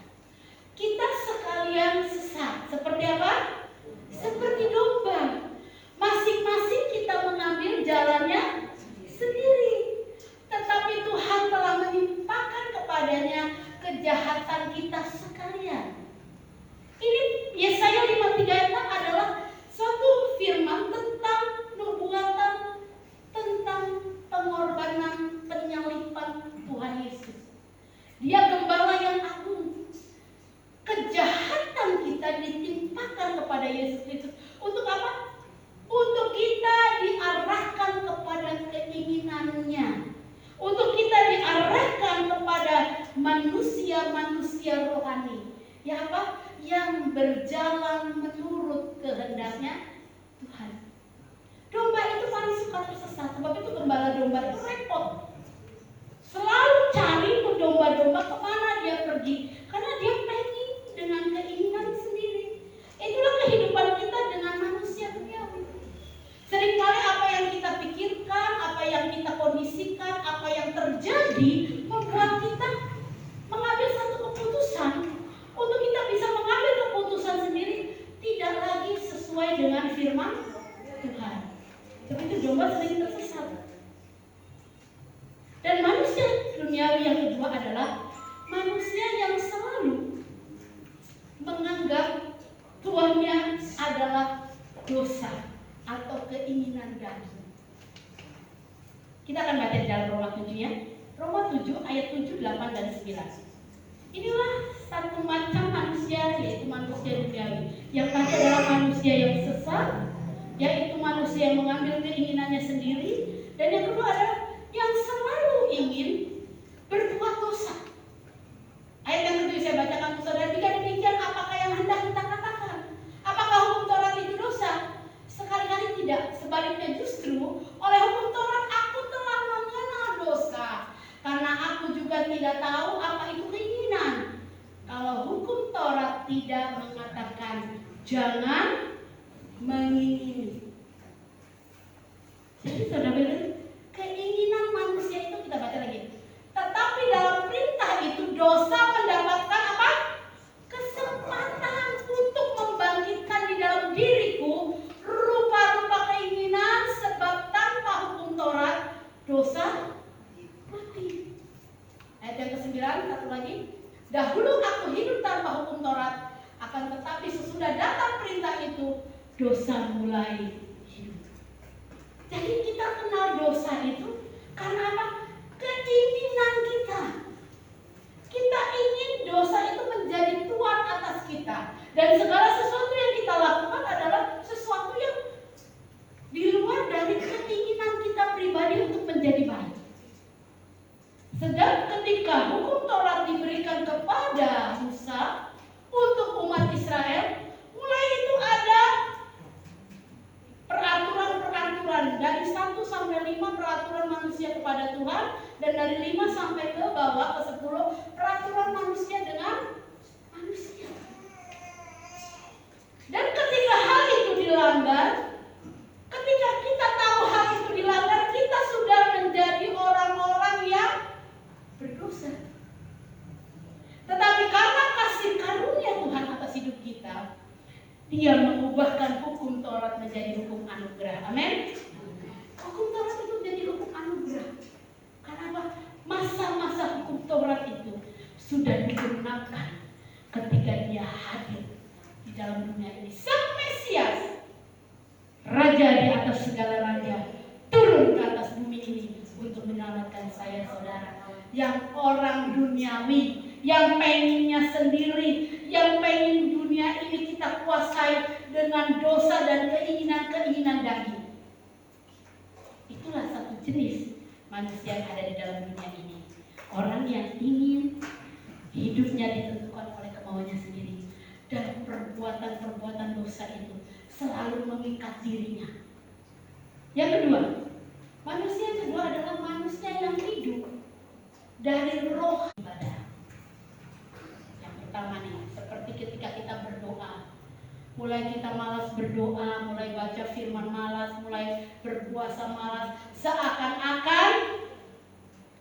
Kita sekalian sesat. Seperti apa? Seperti domba. Masing-masing kita mengambil jalannya sendiri. Tetapi Tuhan telah menimpakan kepadanya kejahatan kita sekalian. Ini Yesaya 53 ayat 6 adalah suatu firman tentang nubuatan, tentang pengorbanan, penyalipan Tuhan Yesus. Dia gembala yang agung. Kejahatan kita ditimpakan kepada Yesus Kristus. Untuk apa? Untuk kita diarahkan kepada keinginannya. Untuk kita diarahkan kepada manusia-manusia rohani. Ya apa? Yang berjalan menurut kehendaknya Tuhan. Domba itu paling suka tersesat. Sebab itu gembala domba itu repot. Selalu cari domba-domba kemana dia pergi. Karena dia pengen dengan keinginan sendiri. Itulah kehidupan kita dengan manusia duniawi. Seringkali apa yang kita pikirkan, apa yang kita kondisikan, apa yang terjadi membuat kita mengambil satu keputusan. Untuk kita bisa mengambil keputusan sendiri tidak lagi sesuai dengan firman Tuhan. Sebab itu domba sering tersesat. Dan manusia duniawi yang kedua adalah manusia yang selalu menganggap tuannya adalah dosa atau keinginan daging. Kita akan baca di dalam Roma 7 ya. Roma 7 ayat 7, 8, dan 9. Inilah satu macam manusia, yaitu manusia duniawi. Yang tadi adalah manusia yang sesat, yaitu manusia yang mengambil keinginannya sendiri. Dan yang kedua adalah yang selalu ingin berbuat dosa. Ayat yang kedua saya bacakan ke saudara. Jika demikian, apakah yang hendak kita katakan? Apakah hukum Taurat itu dosa? Sekali-kali tidak. Sebaliknya justru oleh hukum Taurat aku telah mengenal dosa, karena aku juga tidak tahu apa itu keinginan. Kalau hukum Taurat tidak mengatakan jangan mengingini. Jadi saudara, keinginan manusia itu kita baca lagi. Tetapi dalam perintah itu dosa mendapatkan apa? Kesempatan untuk membangkitkan di dalam diriku rupa-rupa keinginan, sebab tanpa hukum Taurat dosa mati. Ayat yang ke-9, satu lagi. Dahulu aku hidup tanpa hukum Taurat, akan tetapi sesudah datang perintah itu dosa mulai hidup. Jadi kita kenal dosa itu karena apa? Keinginan kita. Kita ingin dosa itu menjadi tuan atas kita. Dan segala sesuatu yang kita lakukan adalah sesuatu yang di luar dari keinginan kita pribadi untuk menjadi baik. Sedang ketika hukum Taurat diberikan kepada Musa untuk umat Israel, mulai itu ada peraturan-peraturan dari 1 sampai 5 peraturan manusia kepada Tuhan, dan dari 5 sampai ke bawah ke 10 peraturan manusia dengan manusia. Dan ketika hal itu dilanggar, ketika kita tahu hal itu dilanggar, kita sudah menjadi orang-orang yang berdosa. Tetapi karena kasih karunia Tuhan atas hidup kita, Dia mengubahkan hukum Taurat menjadi hukum anugerah. Amin. Hukum Taurat itu menjadi hukum anugerah. Karena apa? Masa-masa hukum Taurat itu sudah digunakan ketika Dia hadir di dalam dunia ini. Sang Mesias, Raja di atas segala raja, turun ke atas bumi ini untuk menyelamatkan saya, saudara, yang orang duniawi, yang pengennya sendiri, yang pengen dunia ini kita kuasai dengan dosa dan keinginan-keinginan daging. Itulah satu jenis manusia yang ada di dalam dunia ini. Orang yang ingin hidupnya ditentukan oleh kemauannya sendiri, dan perbuatan-perbuatan dosa itu selalu mengikat dirinya. Yang kedua, manusia yang kedua adalah manusia yang hidup dari roh ibadah. Yang pertama nih, seperti ketika kita berdoa, mulai kita malas berdoa, mulai baca firman malas, mulai berpuasa malas, seakan-akan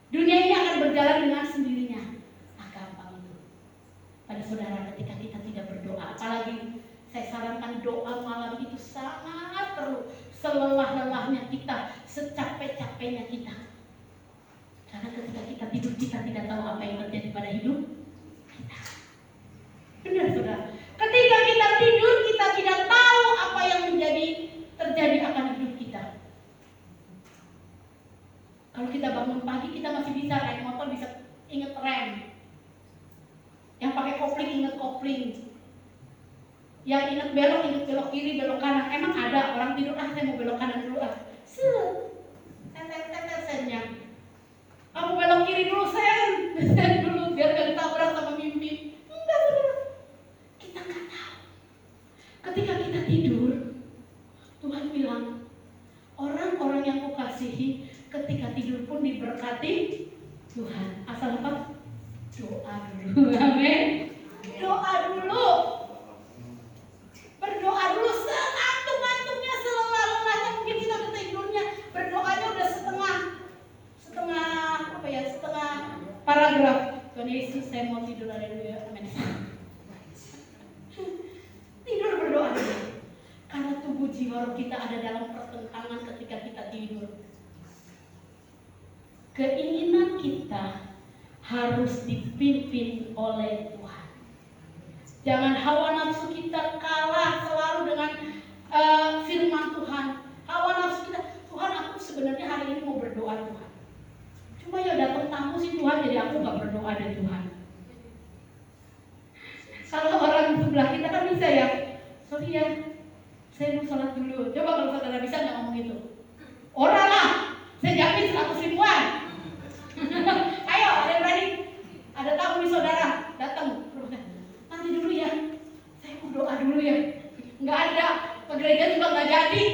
dunia ini akan berjalan dengan sendirinya. Ah, gampang itu. Pada saudara, ketika kita tidak berdoa, apalagi saya sarankan doa malam itu sangat perlu. Selelah-lelahnya kita, secapek-capeknya kita. Karena ketika kita tidur, kita tidak tahu apa yang terjadi pada hidup kita. Benar, saudara. Ketika kita tidur, kita tidak tahu apa yang terjadi akan hidup kita. Kalau kita bangun pagi, kita masih bisa naik motor, bisa ingat rem. Yang pakai kopling, ingat kopling. Yang ingat belok kiri, belok kanan. Emang ada orang tidur, saya mau belok kanan dulu sennya. Kamu belok kiri dulu, sen dulu, biar gak ditabrak sama mimpi. Enggak, saudara. Kita nggak tahu. Ketika kita tidur, Tuhan bilang, orang-orang yang kukasihi ketika tidur pun diberkati Tuhan. Asal apa? Doa dulu. Amin. Doa dulu. Berdoa dulu sengantuk-ngantuknya, selelah-lelahnya, mungkin kita udah tidurnya, berdoanya udah setengah paragraf. Tuhan Yesus, saya mau tidur, haleluya, amin. Tidur berdoa dulu. Karena tubuh jiwa kita ada dalam pertentangan ketika kita tidur. Keinginan kita harus dipimpin oleh Tuhan. Jangan hawa nafsu kita kalah selalu tamu sih Tuhan, jadi aku nggak berdoa deh Tuhan. Kalau orang sebelah kita kan bisa ya, sorry ya, saya mau sholat dulu. Coba kalau saudara bisa nggak ngomong itu? Orang lah, saya jamin 100 ribuan. Ayo, ada yang berani? Ada tamu nih saudara, datang. Nanti dulu ya, saya mau doa dulu ya. Nggak ada, ke gereja juga nggak jadi.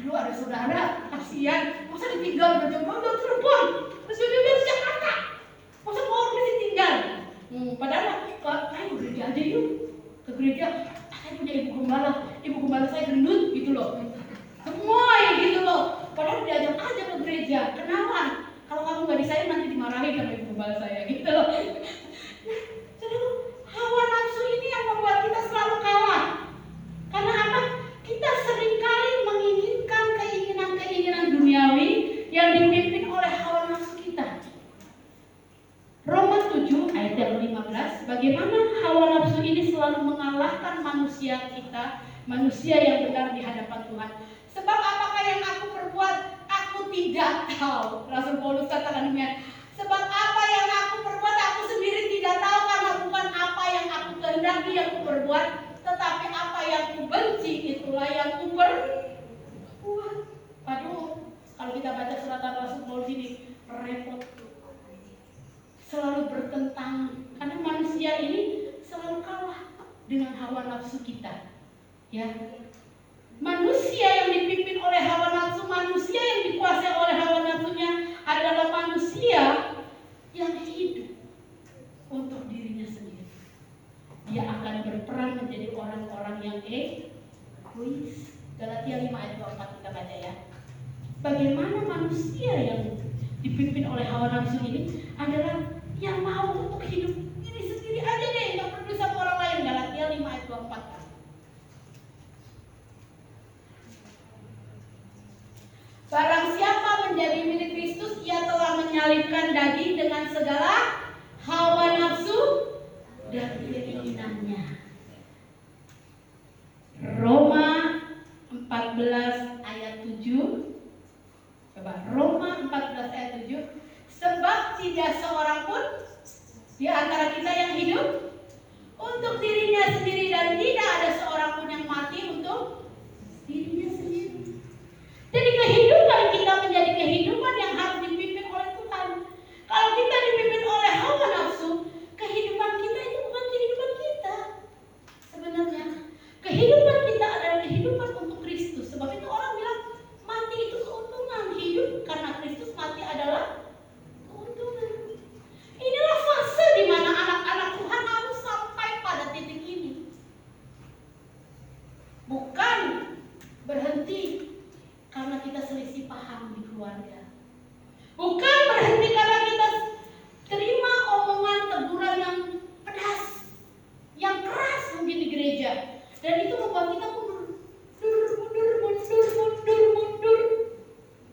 Aduh, ada saudara, kasihan. Masa ditinggal berjam-jam udah telepon. Terus dia di Jakarta. Masa mau di sini tinggal? Padahal, ayo gereja aja yuk. Ke gereja, saya punya ibu gembala saya gendut gitu loh. Semua ya gitu loh. Padahal diajak aja ke gereja, kenalan. Kalau kamu nggak disayang nanti dimarahin sama ibu gembala saya gitu loh. Jadi hawa nafsu ini yang membuat kita selalu kalah. Karena apa? Kita seringkali menginginkan keinginan-keinginan duniawi yang dipimpin oleh hawa nafsu kita. Roma 7 ayat yang 15, bagaimana hawa nafsu ini selalu mengalahkan manusia kita, manusia yang benar di hadapan Tuhan. Sebab apakah yang aku perbuat, aku tidak tahu. Rasul Paulus katakan demikian. Sebab apa yang aku perbuat, aku sendiri tidak tahu, karena bukan apa yang aku kehendaki yang aku perbuat, tetapi apa yang aku benci itulah yang aku perbuat. Aduh, kalau kita baca suratan Rasul Paulus ini repot. Selalu bertentangan, karena manusia ini selalu kalah dengan hawa nafsu kita. Ya, manusia yang dipimpin oleh hawa nafsu, manusia yang dikuasai oleh hawa nafsunya adalah manusia yang hidup untuk dirinya sendiri. Dia akan berperan menjadi orang-orang yang egois. Galatia 5 ayat 24 kita baca ya. Bagaimana manusia yang dipimpin oleh hawa nafsu ini adalah yang mau untuk hidup diri sendiri aja deh, nggak peduli sama orang lain. Galatia 5 ayat 24. Barang siapa menjadi milik Kristus, ia telah menyalibkan daging dengan segala hawa nafsu dan keinginannya. Roma 14 ayat 7. Coba Roma 14 ayat 7. Sebab tidak seorang pun di antara kita yang hidup untuk dirinya sendiri, dan tidak ada seorang pun yang mati untuk dirinya sendiri. Jadi kehidupan kita menjadi kehidupan yang harus dipimpin oleh Tuhan. Kalau kita dipimpin oleh hawa nafsu, kehidupan kita itu bukan kehidupan kita. Sebenarnya kehidupan kita adalah kehidupan untuk Kristus. Sebab itu orang bilang mati itu keuntungan, hidup karena Kristus mati adalah keuntungan. Inilah fase di mana anak-anak Tuhan harus sampai pada titik ini. Bukan berhenti karena kita selisih paham di keluarga. Bukan berhenti karena kita terima omongan teguran yang pedas, yang keras mungkin di gereja. Dan itu membuat kita mundur.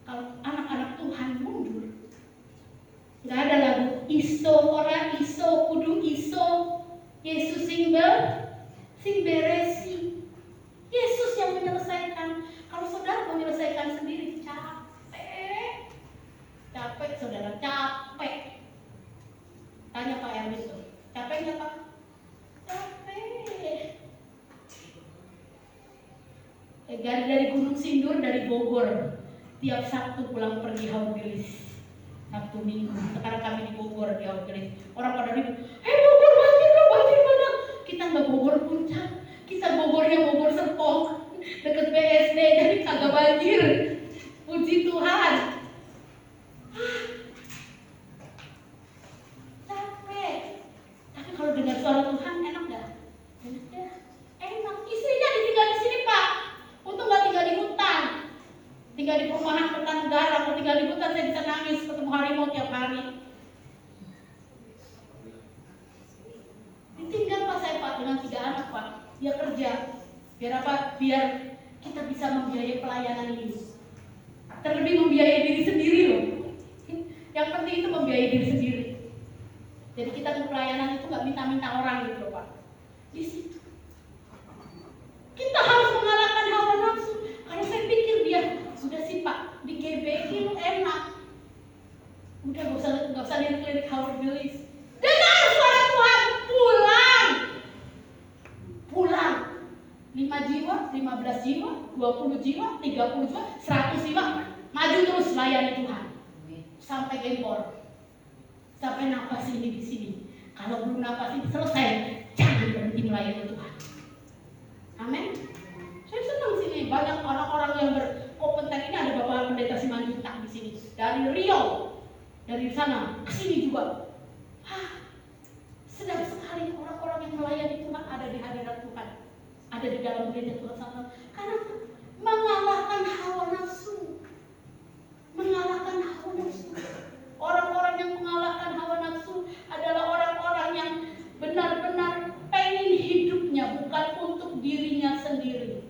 Kalau anak-anak Tuhan mundur, nggak ada lagu iso ora iso kudu iso, Yesus sing beresi. Yesus yang menyelesaikan. Kalau saudara menyelesaikan sendiri capek saudara, capek. Tanya Pak Erwin tuh, capek nggak Pak? Capek. Dari Gunung Sindur, dari Bogor, tiap Sabtu pulang pergi Haugelis. Sabtu Minggu. Sekarang kami di Bogor di Haugelis. Orang pada ribut, Bogor banjir mana? Kita nggak Bogor Puncak, kita Bogornya Bogor Serpong, deket BSD, jadi kagak banjir. Puji Tuhan. Capek. Tapi kalau dengar suara Tuhan enak nggak? Enak ya. Enak. Istrinya ditinggal di sini Pak. Untung nggak tinggal di hutan. Tinggal di perumahan Kertanegara. Kalau tinggal di hutan saya bisa nangis ketemu harimau tiap hari. Ditinggal Pak saya Pak dengan 3 anak Pak. Dia kerja. Biar apa? Biar kita bisa membiayai pelayanan ini. Terlebih membiayai diri sendiri loh. Yang penting itu membiayai diri sendiri. Jadi kita ke pelayanan itu nggak minta-minta orang gitu loh Pak. Di situ kita harus mengalahkan hawa nafsu. Kalau saya pikir dia sudah sih Pak, di GBK lu enak. Udah gak usah 5 jiwa, 15 jiwa, 20 jiwa, 30 jiwa, 100 jiwa, maju terus layani Tuhan sampai gempor, sampai nafas ini di sini. Kalau belum nafas ini selesai, jangan berhenti melayani Tuhan. Amin. Saya senang sini banyak orang-orang yang berkompeten. Ini ada Bapak Pendeta Simanjuntak di sini dari Riau, dari sana ke sini juga. Sedang sekali orang-orang yang melayani Tuhan ada di hadirat Tuhan, ada di dalam gereja Tuhan sama. Karena mengalahkan hawa nafsu, mengalahkan hawa nafsu. Orang-orang yang mengalahkan hawa nafsu adalah orang-orang yang benar-benar pengen hidupnya bukan untuk dirinya sendiri.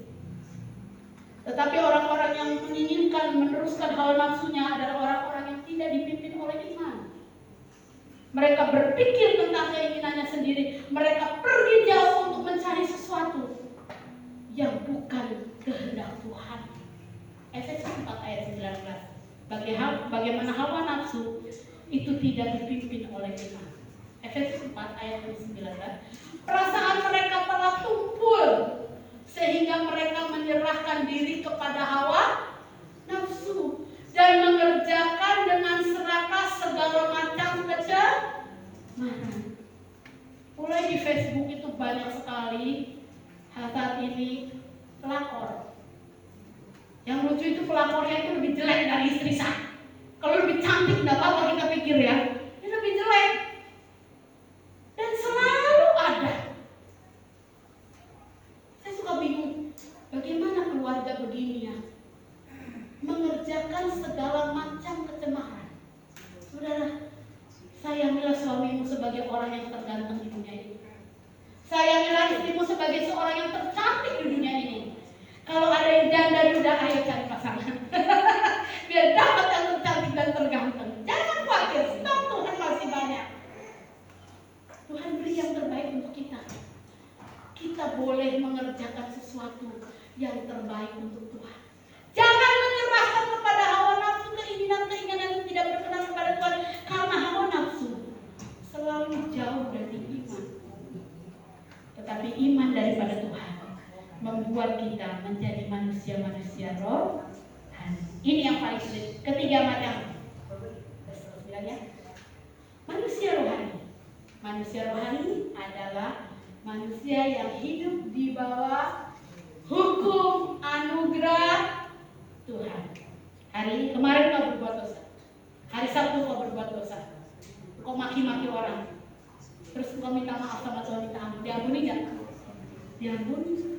Tetapi orang-orang yang menginginkan meneruskan hawa nafsunya adalah orang-orang yang tidak dipimpin oleh iman. Mereka berpikir tentang keinginannya sendiri. Mereka pergi jauh untuk mencari sesuatu yang bukan kehendak Tuhan. Efesus 4 ayat 19. Bagaimana hawa nafsu itu tidak dipimpin oleh iman. Efesus 4 ayat 19. Perasaan mereka telah tumpul sehingga mereka menyerahkan diri kepada hawa nafsu dan mengerjakan dengan serakah segala macam kejahatan. Mulai di Facebook itu banyak sekali saat ini pelakor. Yang lucu itu pelakornya itu lebih jelek dari istri saya. Kalau lebih cantik nggak apa-apa kita pikir ya, ini lebih jelek. Dan selalu ada. Saya suka bingung, bagaimana keluarga begini ya, mengerjakan segala macam kecemaran. Saudara, sayangilah suamimu sebagai orang yang terganteng di dunia ini. Sayangilah istrimu sebagai seorang yang tercantik di dunia ini. Kalau ada yang janda udah, ayo cari pasangan. Biar dapat yang tercantik dan terganteng. Jangan khawatir, stok Tuhan masih banyak. Tuhan beri yang terbaik untuk kita. Kita boleh mengerjakan sesuatu yang terbaik untuk Tuhan. Jangan menyerahkan kepada hawa nafsu, keinginan-keinginan yang tidak berkenan kepada Tuhan. Karena hawa nafsu selalu jauh dari iman. Tetapi iman daripada Tuhan membuat kita menjadi manusia-manusia rohani. Ini yang paling sulit. Ketiga macam. Ya. Manusia rohani. Manusia rohani adalah manusia yang hidup di bawah hukum anugerah Tuhan. Kemarin kau berbuat dosa. Hari Sabtu kau berbuat dosa. Kau maki-maki orang. Terus kau minta maaf sama Tuhan, minta ampun. Diampuni gak? Diampuni.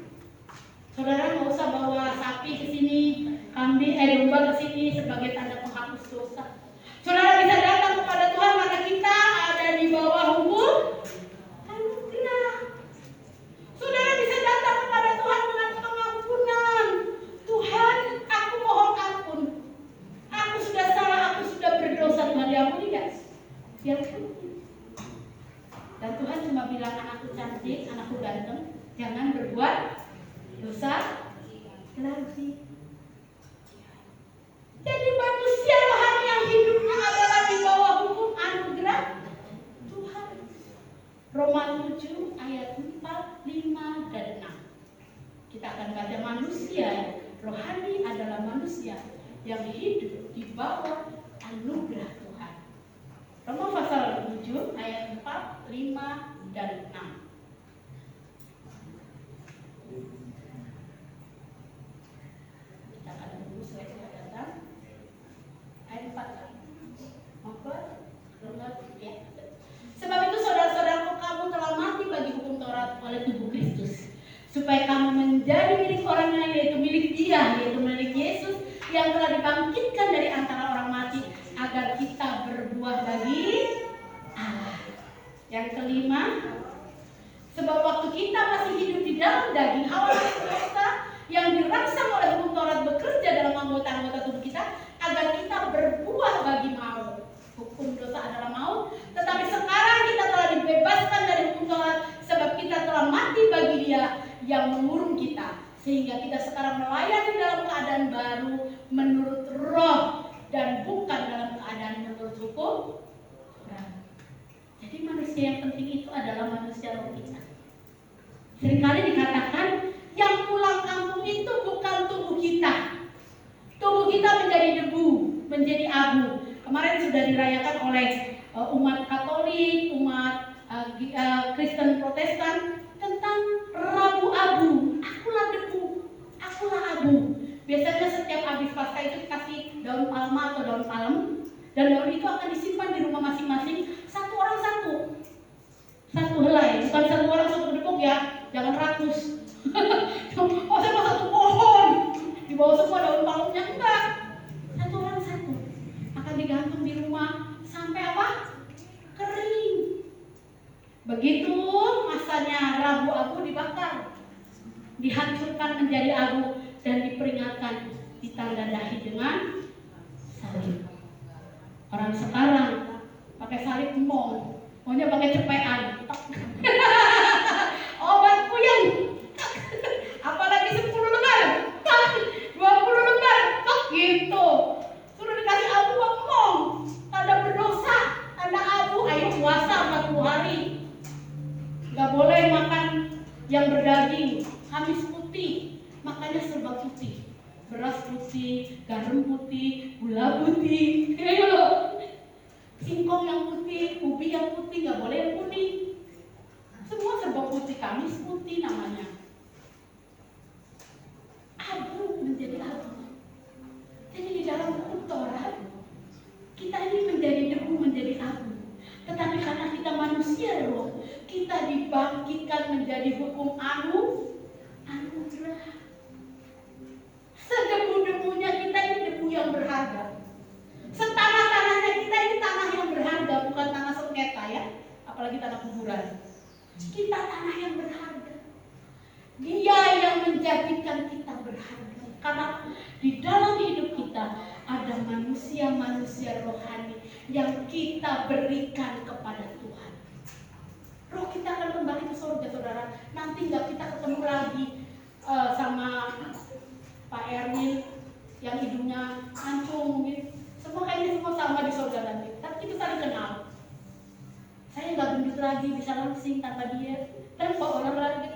Saudara nggak usah bawa sapi ke sini, kambing, domba ke sini sebagai tanda penghapus dosa. Saudara bisa datang kepada Tuhan karena kita ada di bawah hukum anugerah. Saudara bisa datang kepada Tuhan dengan pengampunan. Tuhan, aku mohon ampun. Aku sudah salah, aku sudah berdosa. Tuhan diampuni gak? Diampuni. Dan Tuhan cuma bilang anakku cantik, anakku ganteng, jangan berbuat dosa lagi. Jadi manusia rohani yang hidupnya adalah di bawah hukum anugerah Tuhan. Roma 7 ayat 4, 5, dan 6. Kita akan baca manusia rohani adalah manusia yang hidup di bawah anugerah Tuhan. Roma pasal 7 ayat 4, 5, dan 6. Ayat 4. Sebab itu saudara-saudaraku, kamu telah mati bagi hukum Taurat oleh tubuh Kristus, supaya kamu menjadi milik orang lain, yaitu milik Dia, yaitu milik Yesus yang telah dibangkitkan dari antara orang mati, agar kita berbuah bagi Allah. Yang kelima, sebab waktu kita masih hidup di dalam daging, hawa nafsu dosa yang dirangsang oleh hukum Taurat bekerja dalam anggota-anggota tubuh kita agar kita berbuah bagi maut. Hukum dosa adalah maut, tetapi sekarang kita telah dibebaskan dari hukum Taurat sebab kita telah mati bagi Dia yang mengurung kita, sehingga kita sekarang melayani dalam keadaan baru menurut roh dan bukan dalam keadaan menurut hukum. Jadi manusia yang penting itu adalah manusia roh kita. Seringkali dikatakan Yang pulang kampung itu bukan tubuh kita. Tubuh kita menjadi debu, menjadi abu. Kemarin sudah dirayakan oleh umat Katolik, umat Kristen Protestan tentang Rabu Abu. Akulah debu, akulah abu. Biasanya setiap habis Paskah itu dikasih daun palma atau daun palem, dan daun itu akan disimpan di rumah masing-masing, satu orang satu helai, bukan satu orang satu gedebuk ya, jangan rakus. Oh saya mau satu pohon, di bawah semua daun palemnya, enggak, satu orang satu, akan digantung di rumah sampai apa? Kering. Begitu masanya Rabu Abu dibakar, dihancurkan menjadi abu dan diperingatkan, ditandai dengan salib. Orang sekarang pakai salib maunya pakai cepean. Obat puyeng. Apalagi 10 lembar, 20 lembar, gitu. Suruh dikasih abu ngomong, tanda berdosa, tanda abu, ayo puasa 40 hari. Gak boleh makan yang berdaging, Kamis putih, makannya serba putih. Beras putih, garam putih, gula putih, singkong yang putih, ubi yang putih, gak boleh yang kuning. Semua serba putih, Kamis putih namanya. Abu menjadi abu. Jadi di dalam hukum Taurat, kita ini menjadi debu, menjadi abu. Tetapi karena kita manusia loh, kita dibangkitkan menjadi hukum anugerah. Sedebu-debunya kita ini debu yang berharga. Setanah-tanahnya kita ini tanah yang berharga, bukan tanah sengketa ya, apalagi tanah kuburan. Kita tanah yang berharga. Dia yang menjadikan kita berharga. Karena di dalam hidup kita ada manusia-manusia rohani yang kita berikan kepada Tuhan. Roh kita akan kembali ke surga, saudara. Nanti nggak kita ketemu lagi sama Pak Erwin yang hidungnya hancung gitu. Semua kayaknya semua sama di surga nanti. Tapi kita saling kenal. Saya nggak gendut lagi, bisa langsing tanpa diet dan bawa orang lagi.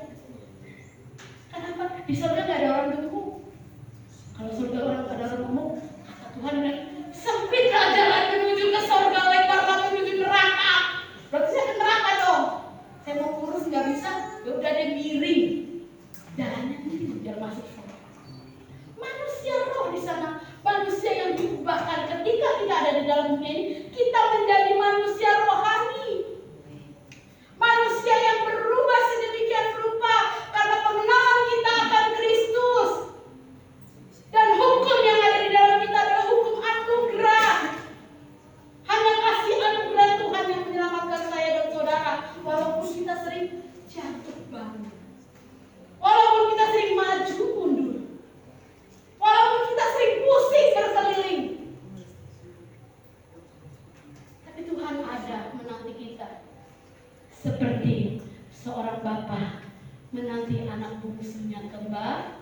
Kenapa? Di surga nggak ada orang gemuk. Kalau surga orang ada orang gemuk, kata Tuhan, sempitlah jalan menuju ke surga, lebarlah menuju neraka. Berarti saya ke neraka dong. Saya mau kurus nggak bisa, ya udah deh miring. Jalannya miring biar masuk surga. Manusia roh di sana, manusia yang diubahkan ketika kita ada di dalam dunia ini, kita menjadi manusia rohani. Manusia yang berubah sedemikian rupa karena pengenalan kita akan Kristus. Dan hukum yang ada di dalam kita adalah hukum anugerah. Hanya kasih anugerah Tuhan yang menyelamatkan saya dan saudara. Walaupun kita sering jatuh bangun, walaupun kita sering maju mundur, walaupun kita sering pusing berkeliling, tapi Tuhan ada menanti kita. Seperti seorang bapa menanti anak bungsunya kembali.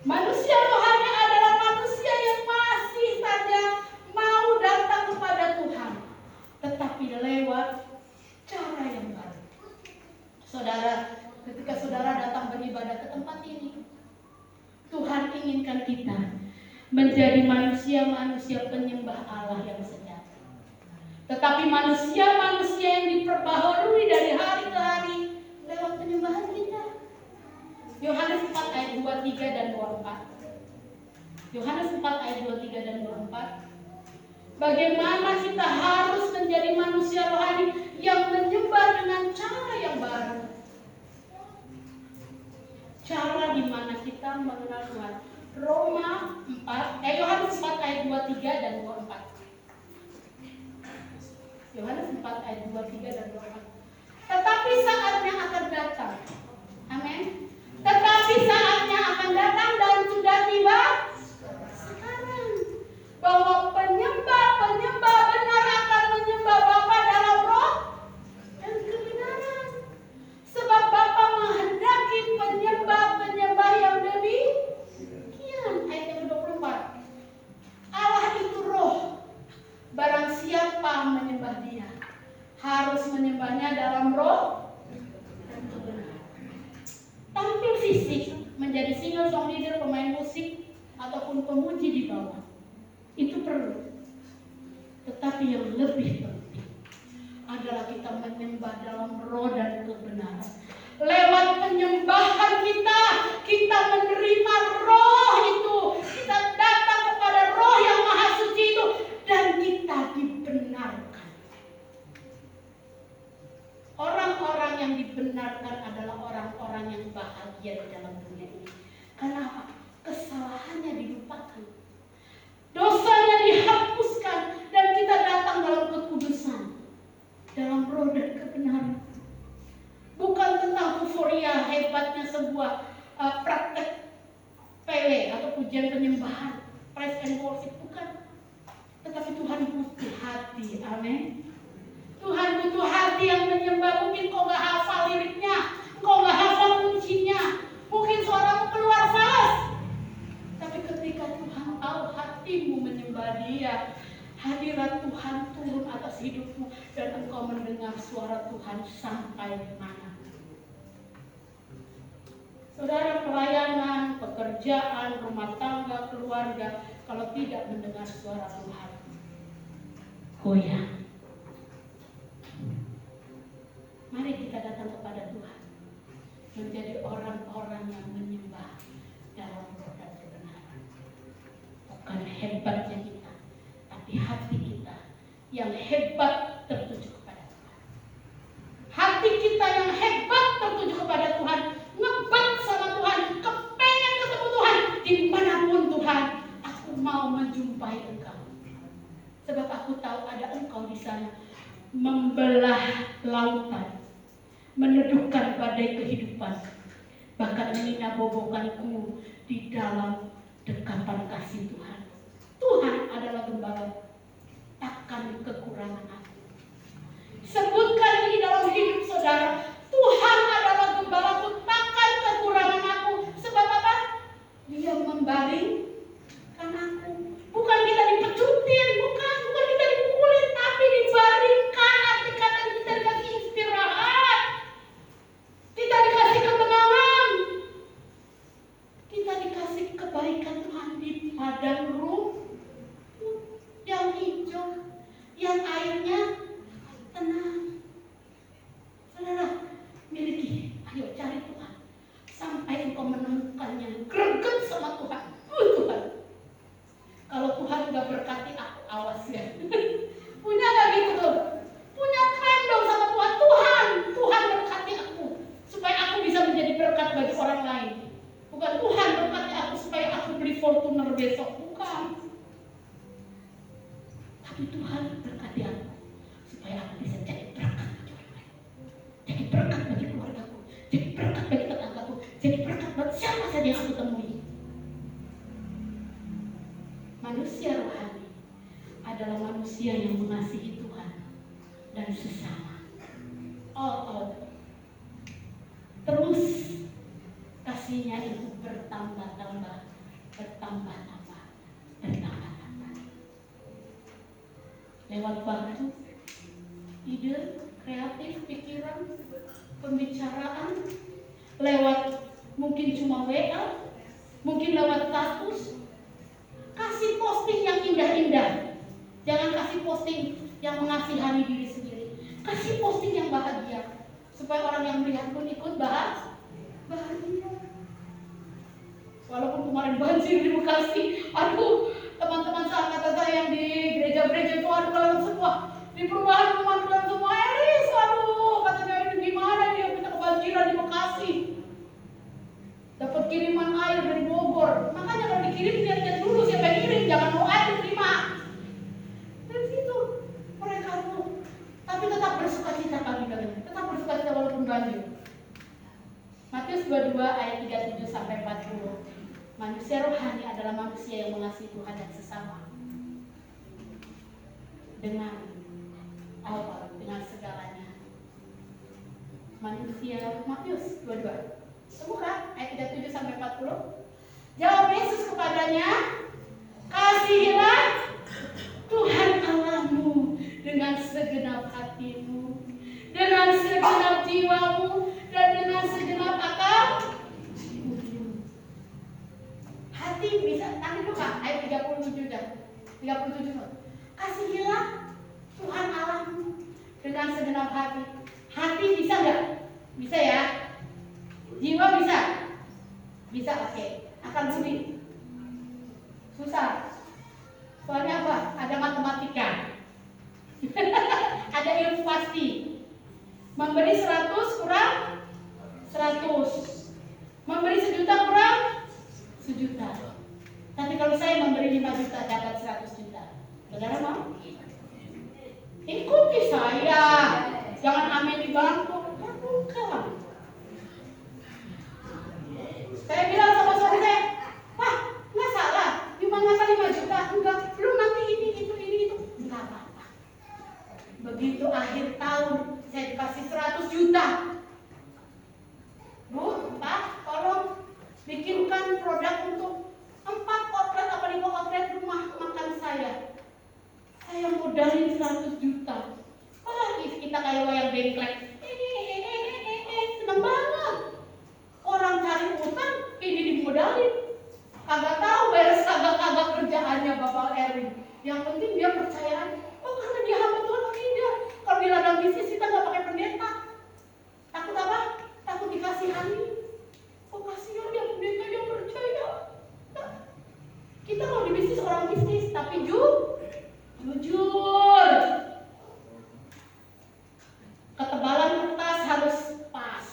Manusia rohani adalah manusia yang masih saja mau datang kepada Tuhan, tetapi lewat cara yang baru. Saudara, ketika saudara datang beribadah ke tempat ini, Tuhan inginkan kita menjadi manusia-manusia penyembah Allah yang sejati. Tetapi manusia-manusia yang diperbaharui dari hari ke hari lewat penyembahan kita. Yohanes 4 ayat 23 dan 24. Yohanes 4 ayat 23 dan 24. Bagaimana kita harus menjadi manusia rohani yang menyembah dengan cara yang baru. Cara di mana kita mengenal Tuhan. Yohanes 4 ayat 23 dan 24. Yohanes 4 ayat 23 dan 24. Tetapi saatnya akan datang. Amin. Tetapi saatnya akan datang dan sudah tiba sekarang, bahwa penyembah benar akan menyembah Bapa dalam roh dan kebenaran. Sebab Bapa menghendaki penyembah yang demikian. Ayat yang ke-24. Allah itu roh. Barang siapa menyembah Dia, harus menyembahnya dalam roh dan fisik, menjadi singer, song leader, pemain musik, ataupun pemuji di bawah. Itu perlu. Tetapi yang lebih penting adalah kita menyembah dalam roh dan kebenaran. Lewat penyembahan kita menerima roh itu. Kita datang kepada roh yang maha suci itu dan kita dibenarkan. Orang-orang yang dibenarkan adalah orang-orang yang bahagia di dalam dunia ini. Kenapa? Kesalahannya dilupakan, dosanya dihapuskan, dan kita datang dalam kekudusan, dalam roh dan kebenaran. Bukan tentang euforia hebatnya sebuah praktek PW atau pujian penyembahan, praise and worship, bukan. Tetapi Tuhan butuh hati, amin. Tuhan butuh hati yang menyembah. Mungkin kau gak hafal liriknya, kau gak hafal kuncinya, mungkin suaramu keluar fals. Tapi ketika Tuhan tahu hatimu menyembah Dia, hadirat Tuhan turun atas hidupmu dan engkau mendengar suara Tuhan sampai mana. Saudara, pelayanan, pekerjaan, rumah tangga, keluarga, kalau tidak mendengar suara Tuhan, goyah. Mari kita datang kepada Tuhan, menjadi orang-orang yang menyembah dalam roh dan kebenaran. Bukan hebatnya kita, tapi hati kita yang hebat tertuju kepada Tuhan. Hati kita yang hebat tertuju kepada Tuhan, ngebat sama Tuhan, kepengen ketemu Tuhan. Dimanapun Tuhan, aku mau menjumpai Engkau. Sebab aku tahu ada Engkau di sana, membelah lautan, meneduhkan badai kehidupan, bahkan meninabobokanku di dalam dekapan kasih Tuhan. Tuhan adalah gembala, takkan kekurangan aku. Sebutkan ini dalam hidup saudara, Tuhan adalah gembalaku, takkan kekurangan aku. Sebab apa? Dia membaringkan aku. Bukan kita dipecutin, bukan kita dipukulin, tapi dibaringkan. Arti kata kita dikasih istirahat, kita dikasih kemenangan, kita dikasih kebaikan Tuhan di padang rumput yang hijau, yang airnya tenang. Saudara, miliki, ayo cari Tuhan sampai engkau menemukannya, greget sama Tuhan. Tuhan, kalau Tuhan udah berkati aku, awas ya. Punya gak gitu tuh? Punya klaim dong sama Tuhan. Tuhan berkati aku supaya aku bisa menjadi berkat bagi orang lain. Bukan Tuhan berkati aku supaya aku beli Fortuner besok, bukan. Tapi Tuhan berkati aku supaya aku bisa jadi berkat bagi orang lain, jadi berkat bagi keluargaku, jadi berkat bagi tetanggaku, jadi berkat bagi siapa saja yang aku temui. Manusia rohani adalah manusia yang mengasihi Tuhan dan sesama. All out. Terus kasihnya itu bertambah-tambah. Lewat waktu, ide, kreatif, pikiran, pembicaraan, lewat mungkin cuma WA, mungkin lewat status. Kasih posting yang indah-indah. Jangan kasih posting yang mengasihani diri sendiri. Kasih posting yang bahagia, supaya orang yang melihat pun ikut bahagia. Walaupun kemarin banjir di Bekasi, aduh, teman-teman sahabat saya yang di gereja-gereja itu, aduh, kalian semua di perumahan teman-teman semua, Eris, aduh, katanya ini gimana dia kita kebanjiran di Bekasi. Dapat kiriman air dari Bogor. Makanya kalau dikirim lihat dulu siapa yang kirim, jangan mau air terima. Dari situ mereka tuh, tapi tetap bersukacita kami kalian, tetap bersukacita walaupun banjir. Matius 22 ayat 37 sampai 40. Manusia rohani adalah manusia yang mengasihi Tuhan dan sesama. Dengan Allah, dengan segalanya. Manusia, Matius 22. Temukan ayat 37 sampai 40. Jawab Yesus kepadanya, kasihilah Tuhan Allahmu dengan segenap hatimu, dengan segenap jiwamu, dan dengan segenap akalmu. 37 tahun. Kasihilah Tuhan Allahmu dengan segenap hati. Hati bisa nggak? Bisa ya? Jiwa bisa? Bisa, oke. Akal budi? Susah. Soalnya apa? Ada matematika. Ada ilmu pasti. Memberi 100 kurang 100. Memberi 1 juta kurang 1 juta. Tapi kalau saya memberi 5 juta dapat 100 juta. Saudara mau? Ikuti saya. Jangan amin di bangku. Bukan. Saya bilang sama suami saya, Pak, nggak salah. Cuma ngasih 5 juta. Enggak. Belum nanti ini, itu. Enggak apa-apa. Begitu akhir tahun, saya dikasih 100 juta. Bu, Pak, tolong bikinkan produk untuk 4 outlet apa 5 outlet rumah makan saya. Saya modalin 100 juta. Kita kayak wayang bengklek. Senang banget. Orang cari utang, ini dimodalin. Kagak tahu beres kagak kerjaannya Bapak Erwin. Yang penting dia percaya. Oh, karena dia hamba Tuhan, tidak. Kalau di ladang bisnis kita nggak pakai pendeta. Takut apa? Takut dikasihani. Oh, kasihan dia pendeta yang percaya. Nah, kita mau di bisnis orang bisnis, tapi jujur. Ketebalan kertas harus pas.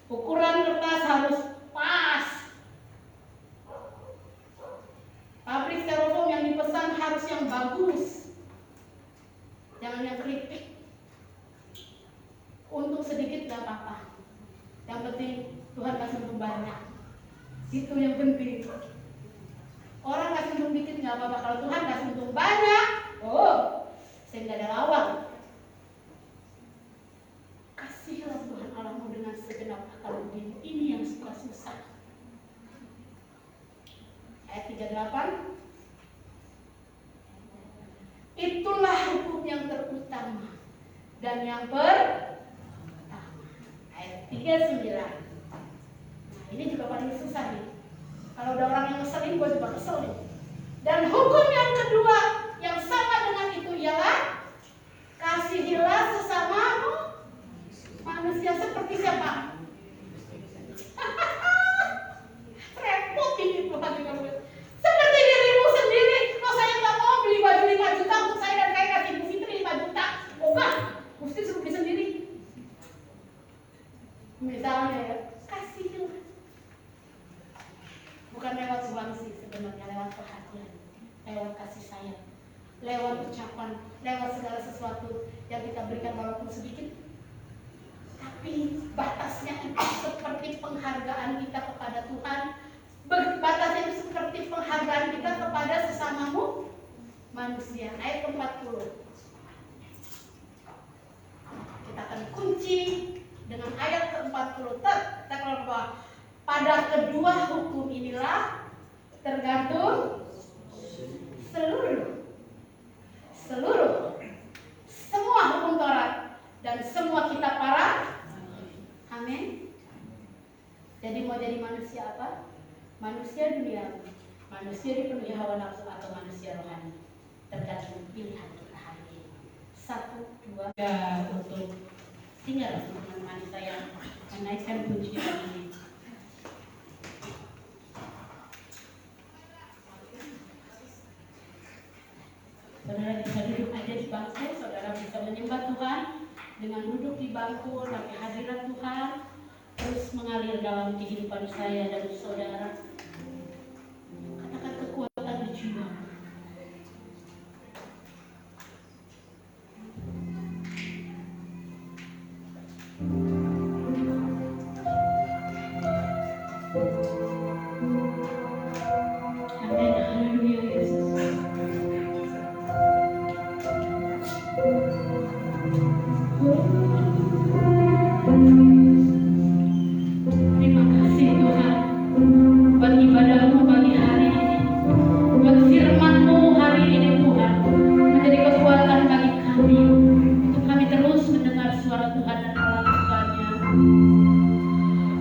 Ukuran kertas harus pas. Pabrik styrofoam yang dipesan harus yang bagus. Jangan yang kritik. Untuk sedikit gak apa-apa. Yang penting Tuhan kasih untung banyak. Itu yang penting. Orang kasih untung dikit gak apa-apa. Kalau Tuhan kasih untung banyak, oh, saya gak ada lawan. Kasihlah Tuhan Allahmu dengan segenap akal budi. Ini yang suka susah. Ayat 38. Itulah hukum yang terutama dan yang pertama. Ayat 39. Nah, ini juga paling susah nih. Kalau ada orang yang ngeselin, gue juga kesel nih. Dan hukum yang kedua yang sama dengan itu ialah kasihilah sesamamu manusia seperti siapa? Repot ini Tuhan dengan gue. Seperti dirimu sendiri. Kalau saya nggak mau beli baju 5 juta untuk saya dan saya kasih Bu Fitri 5 juta. Oh enggak, mesti suruh beli sendiri. Misalnya ya, kasih. Bukan lewat uang sih sebenarnya, lewat perhatian, lewat kasih sayang, lewat ucapan, lewat segala sesuatu yang kita berikan walaupun sedikit. Tapi batasnya itu seperti penghargaan kita kepada Tuhan. Batasnya itu seperti penghargaan kita kepada sesamamu manusia. Ayat 40. Kita akan kunci dengan ayat ke-40. Kita keluar. Pada kedua hukum inilah tergantung seluruh semua hukum Taurat dan semua kitab para. Amin. Jadi mau jadi manusia apa? Manusia dunia, manusia dipenuhi hawa nafsu atau manusia rohani, tergantung pilihan kita hari ini. 1, 2, ya, untuk tinggal menemani saya menaikkan pujian ini. Saudara bisa duduk aja di bangku, saudara bisa menyembah Tuhan dengan duduk di bangku, tapi hadirat Tuhan terus mengalir dalam kehidupan saya dan saudara. Katakan kekuatan di jiwa. Amin, haleluya Yesus. Terima kasih Tuhan buat ibadah-Mu pagi hari ini, buat firman-Mu hari ini Tuhan, menjadi kekuatan bagi kami untuk kami terus mendengar suara Tuhan dan melakukannya.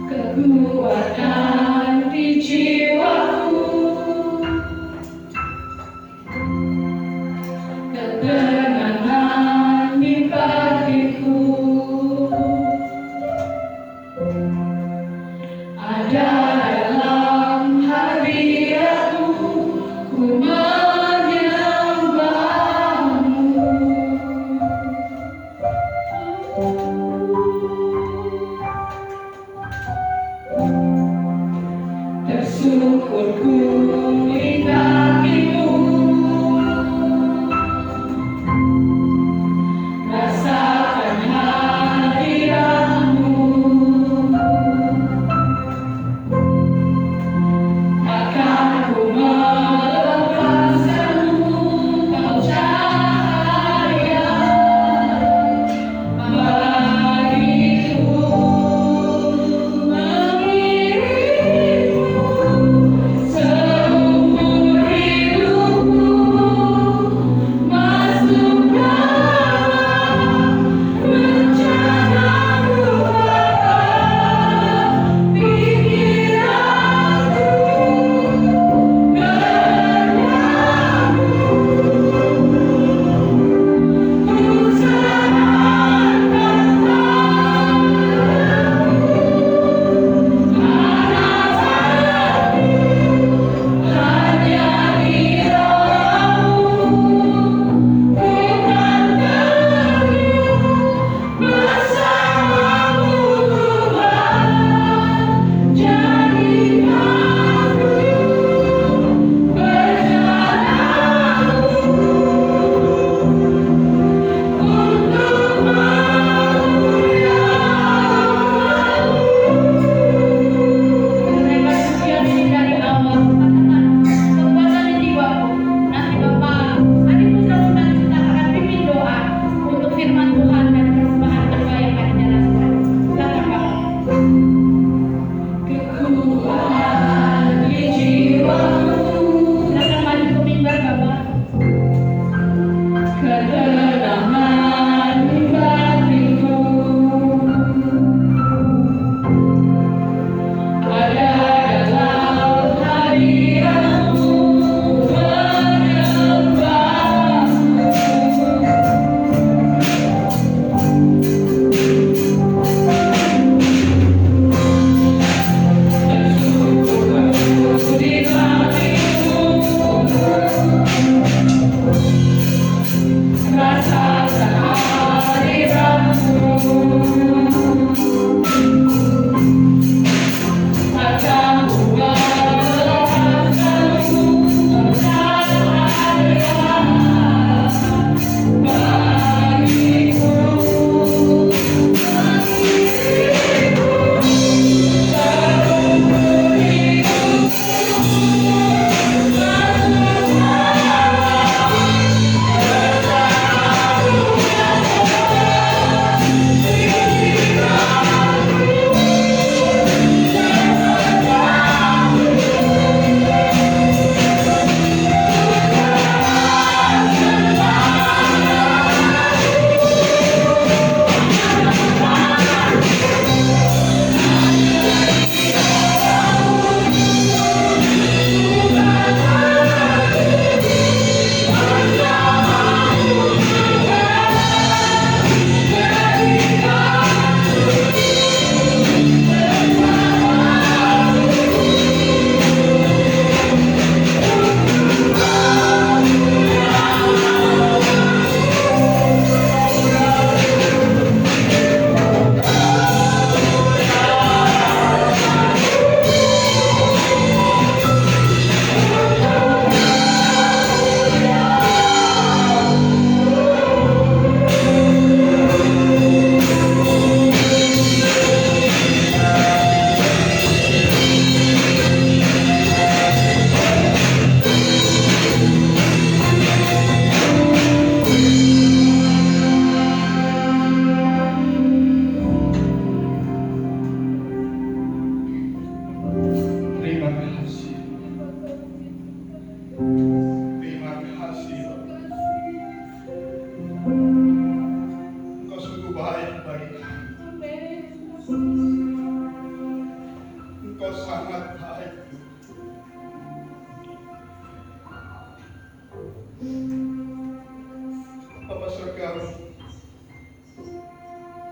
Kekuatan di jiwaku Ada dalam hadiratmu, ku menyembahmu. Tersyukurku di kakimu, rasakan hadiratmu. Akan ku melepaskanmu, kau cahaya bagiku, mengiringku seumur hidupku, masuk dalam rencanamu Bapa, pikiranku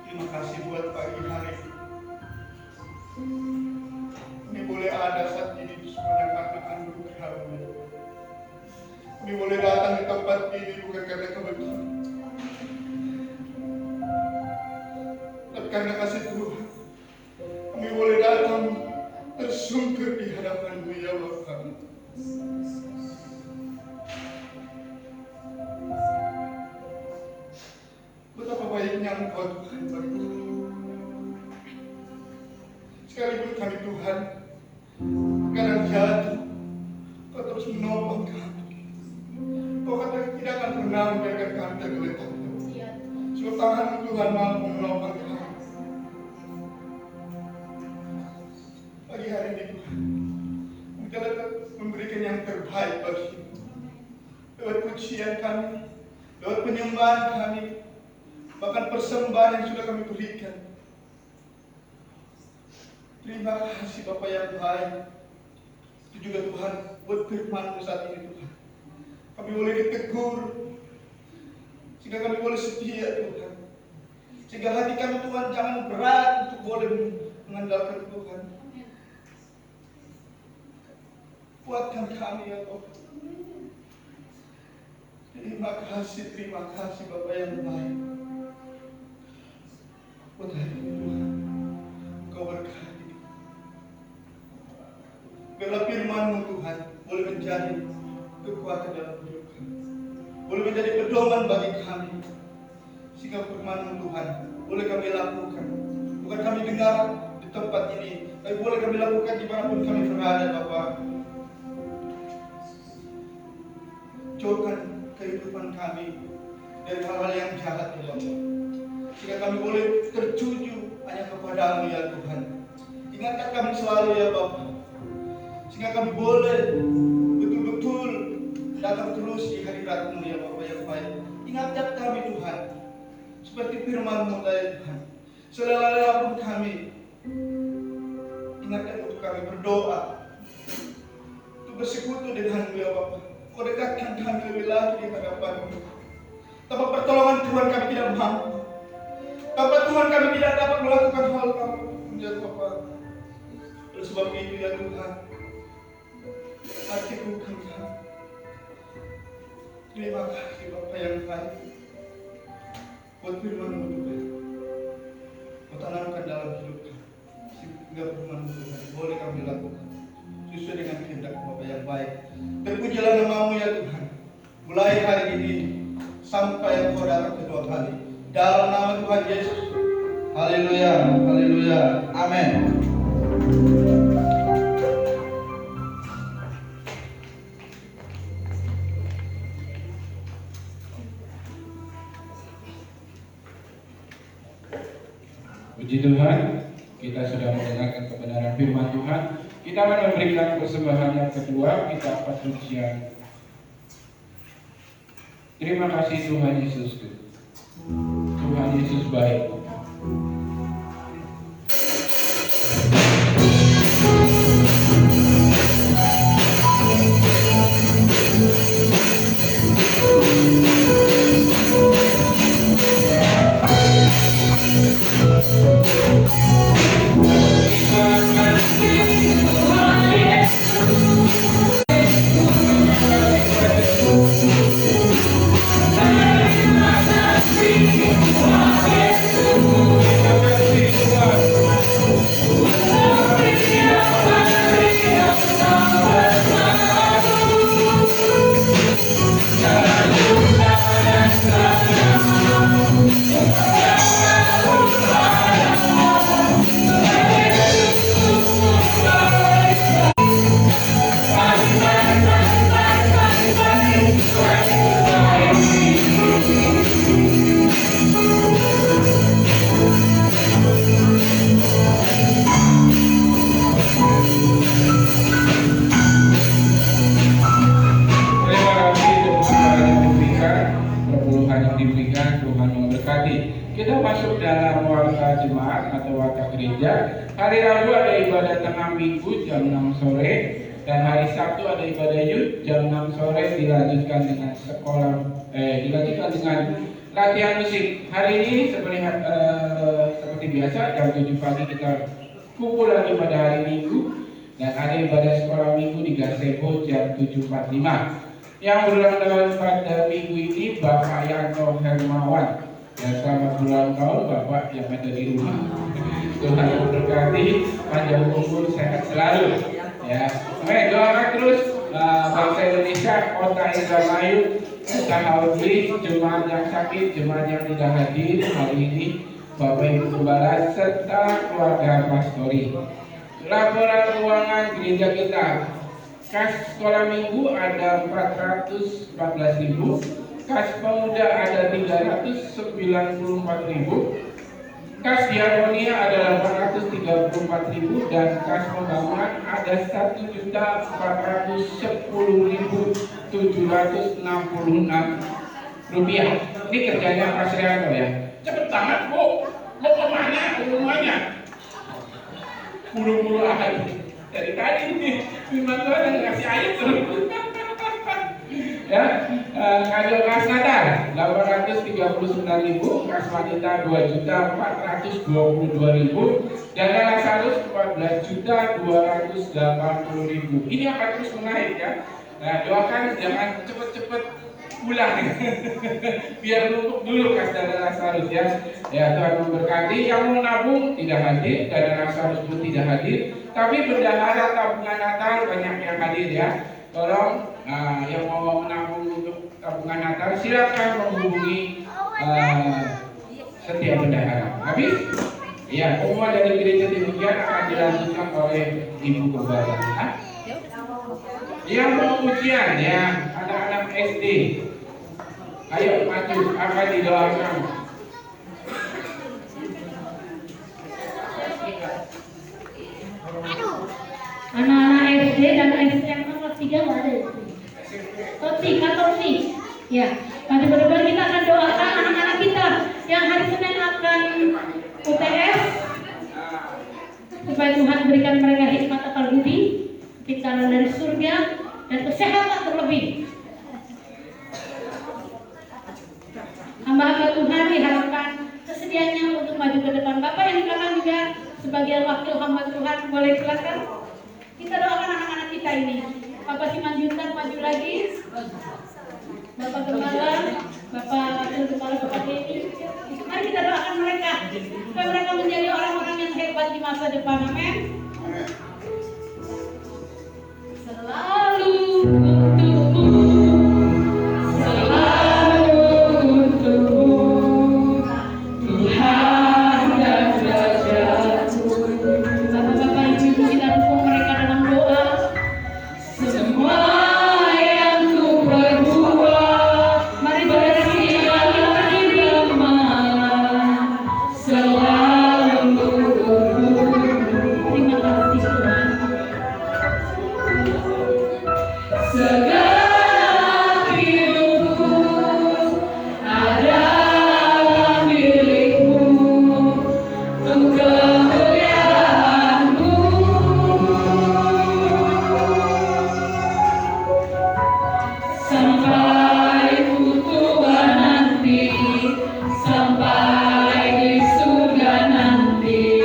Terima kasih buat pagi hari. boleh ada saat ini di sepanjang hati kandung kami. Kami boleh datang di tempat ini bukan karena kebetulan, tapi karena kasih Tuhan. Kami boleh datang tersungkur di hadapan-Mu ya Bapa. Betapa baiknya Engkau Tuhan bagi kami. Sekalipun kami Tuhan kadang jatuh, Kau terus menopang kami. Kau kata tidak akan pernah membiarkan kami tergeletak. Sebab tangan-Mu Tuhan mampu menopang kami. Pagi hari ini Tuhan, Kami telah memberikan yang terbaik bagi-Mu. Lewat pujian kami, lewat penyembahan kami, bahkan persembahan yang sudah kami berikan. Terima kasih Bapa yang baik. Itu juga Tuhan buat firman-Mu saat ini Tuhan. Kami boleh ditegur, sehingga kami boleh setia Tuhan. Sehingga hati kami Tuhan jangan berat untuk boleh mengandalkan Tuhan. Kuatkan kami ya Tuhan. Terima kasih Bapa yang baik. Buat hari ini Tuhan, Engkau berkati. Biarlah firman-Mu Tuhan boleh menjadi kekuatan dalam hidup kami, boleh menjadi pedoman bagi kami, sehingga firman-Mu Tuhan boleh kami lakukan. Bukan kami dengar di tempat ini, tapi boleh kami lakukan dimanapun kami berada Bapa. Jauhkan kehidupan kami dari hal-hal yang jahat ya Bapa, sehingga kami boleh tertuju hanya kepada-Mu ya Tuhan. Ingatkan kami selalu ya Bapa, sehingga kami boleh betul-betul datang terus di hadirat-Mu ya Bapa yang baik. Ingatkan kami Tuhan, seperti firman-Mu ya Tuhan. Selera-lera pun kami, ingatkan untuk kami berdoa, untuk bersekutu dengan-Mu ya Bapa. Kau dekatkan kami lebih lagi di hadapan-Mu. Tanpa pertolongan Tuhan kami tidak mampu. Tanpa Tuhan kami tidak dapat melakukan hal kamu ya Bapa. Oleh sebab itu ya Tuhan, hatiku kami. Terima kasih Bapa yang baik. Buat firman-Mu Tuhan, Kau tanamkan dalam hidup kami, sehingga firman-Mu Tuhan boleh kami lakukan sesuai dengan kehendak Bapa yang baik. Terpujilah nama-Mu ya Tuhan, mulai hari ini sampai Engkau datang kedua kali. Dalam nama Tuhan Yesus. Haleluya, haleluya, amin. Puji Tuhan, kita sudah mendengarkan kebenaran firman Tuhan. Kita akan memberikan persembahan yang kedua, kita pujian. Terima kasih Tuhan Yesus. Tuhan Yesus baik. Kita masuk dalam warta jemaat atau warta gereja. Hari Rabu ada ibadah tengah minggu jam 6 sore dan hari Sabtu ada ibadah yud jam 6 sore dilanjutkan dengan dilanjutkan dengan latihan musik. Hari ini seperti biasa jam 7 pagi kita kumpul lagi pada hari Minggu Dan ada ibadah sekolah minggu di Gazebo jam 7.45. Yang berulang tahun pada minggu ini Bapak Yanto Hermawan. Dan selamat ulang tahun Bapak yang ada di rumah. Tuhan memberkati, panjang umur, sehat selalu. Ya, oke, doakan terus bangsa Indonesia, kota Indramayu, Sahaudi, jemaat yang sakit, jemaat yang tidak hadir hari ini, Bapak Ibu Gembala serta keluarga pastori. Laporan keuangan gereja kita. Kas sekolah minggu ada 414.000, kas pemuda ada 394.000, kas diakonia ada 834.000 dan kas pembangunan ada 1.410.766 rupiah. Ini kerjanya Pak Srianto ya. Cepet banget Bu, mau kemana rumahnya? Buru-buru aja. Dari tadi nih, firman Tuhan yang ngasih ayat terus. Ya, kado kas Natal 839.000, kas wanita 2.422.000, dan Lazarus 14.280.000. Ini akan terus menaik ya. Nah, doakan jangan cepet-cepet pulang biar numpuk dulu kas dana Lazarus ya. Ya, Tuhan memberkati. Yang mau nabung tidak hadir, dana Lazarus pun tidak hadir, tapi bendahara tabungan Natal banyak yang hadir ya. Tolong yang mau menabung untuk tabungan Natal silakan menghubungi setiap bendahara. Habis? Ya, pengumuman dari gereja demikian akan dilanjutkan oleh Ibu Gembala. Yang mau ujian ya, anak-anak SD, ayo maju, akan didoakan. Anak-anak SD dan SMA kelas 3 nggak ada. Tosi. Ya, nanti benar-benar kita akan doakan anak-anak kita yang hari Senin akan UTS supaya Tuhan berikan mereka hikmat akal budi, pintaran dari surga dan kesehatan terlebih. Hamba-hamba Tuhan diharapkan kesediaannya untuk maju ke depan. Bapak yang di belakang juga sebagai wakil hamba Tuhan boleh silakan. Kita doakan anak-anak kita ini. Bapak Simanjuntan maju lagi. Bapak Gembala, Bapak Wakil Gembala, Bapak Denny. Mari kita doakan mereka supaya mereka menjadi orang-orang yang hebat di masa depan. Amin. Selalu untukmu, selalu untukmu, Tuhan dan Raja-Ku. Bapak-bapak, ibu-ibu, kita dukung mereka dalam doa. Semua yang ku perbuat, mari bersiap di gemalang, selalu untukmu. Terima kasih Tuhan. Segala hidupku adalah milikmu, untuk kemuliaan-Mu. Sampai ku tua nanti, sampai di surga nanti,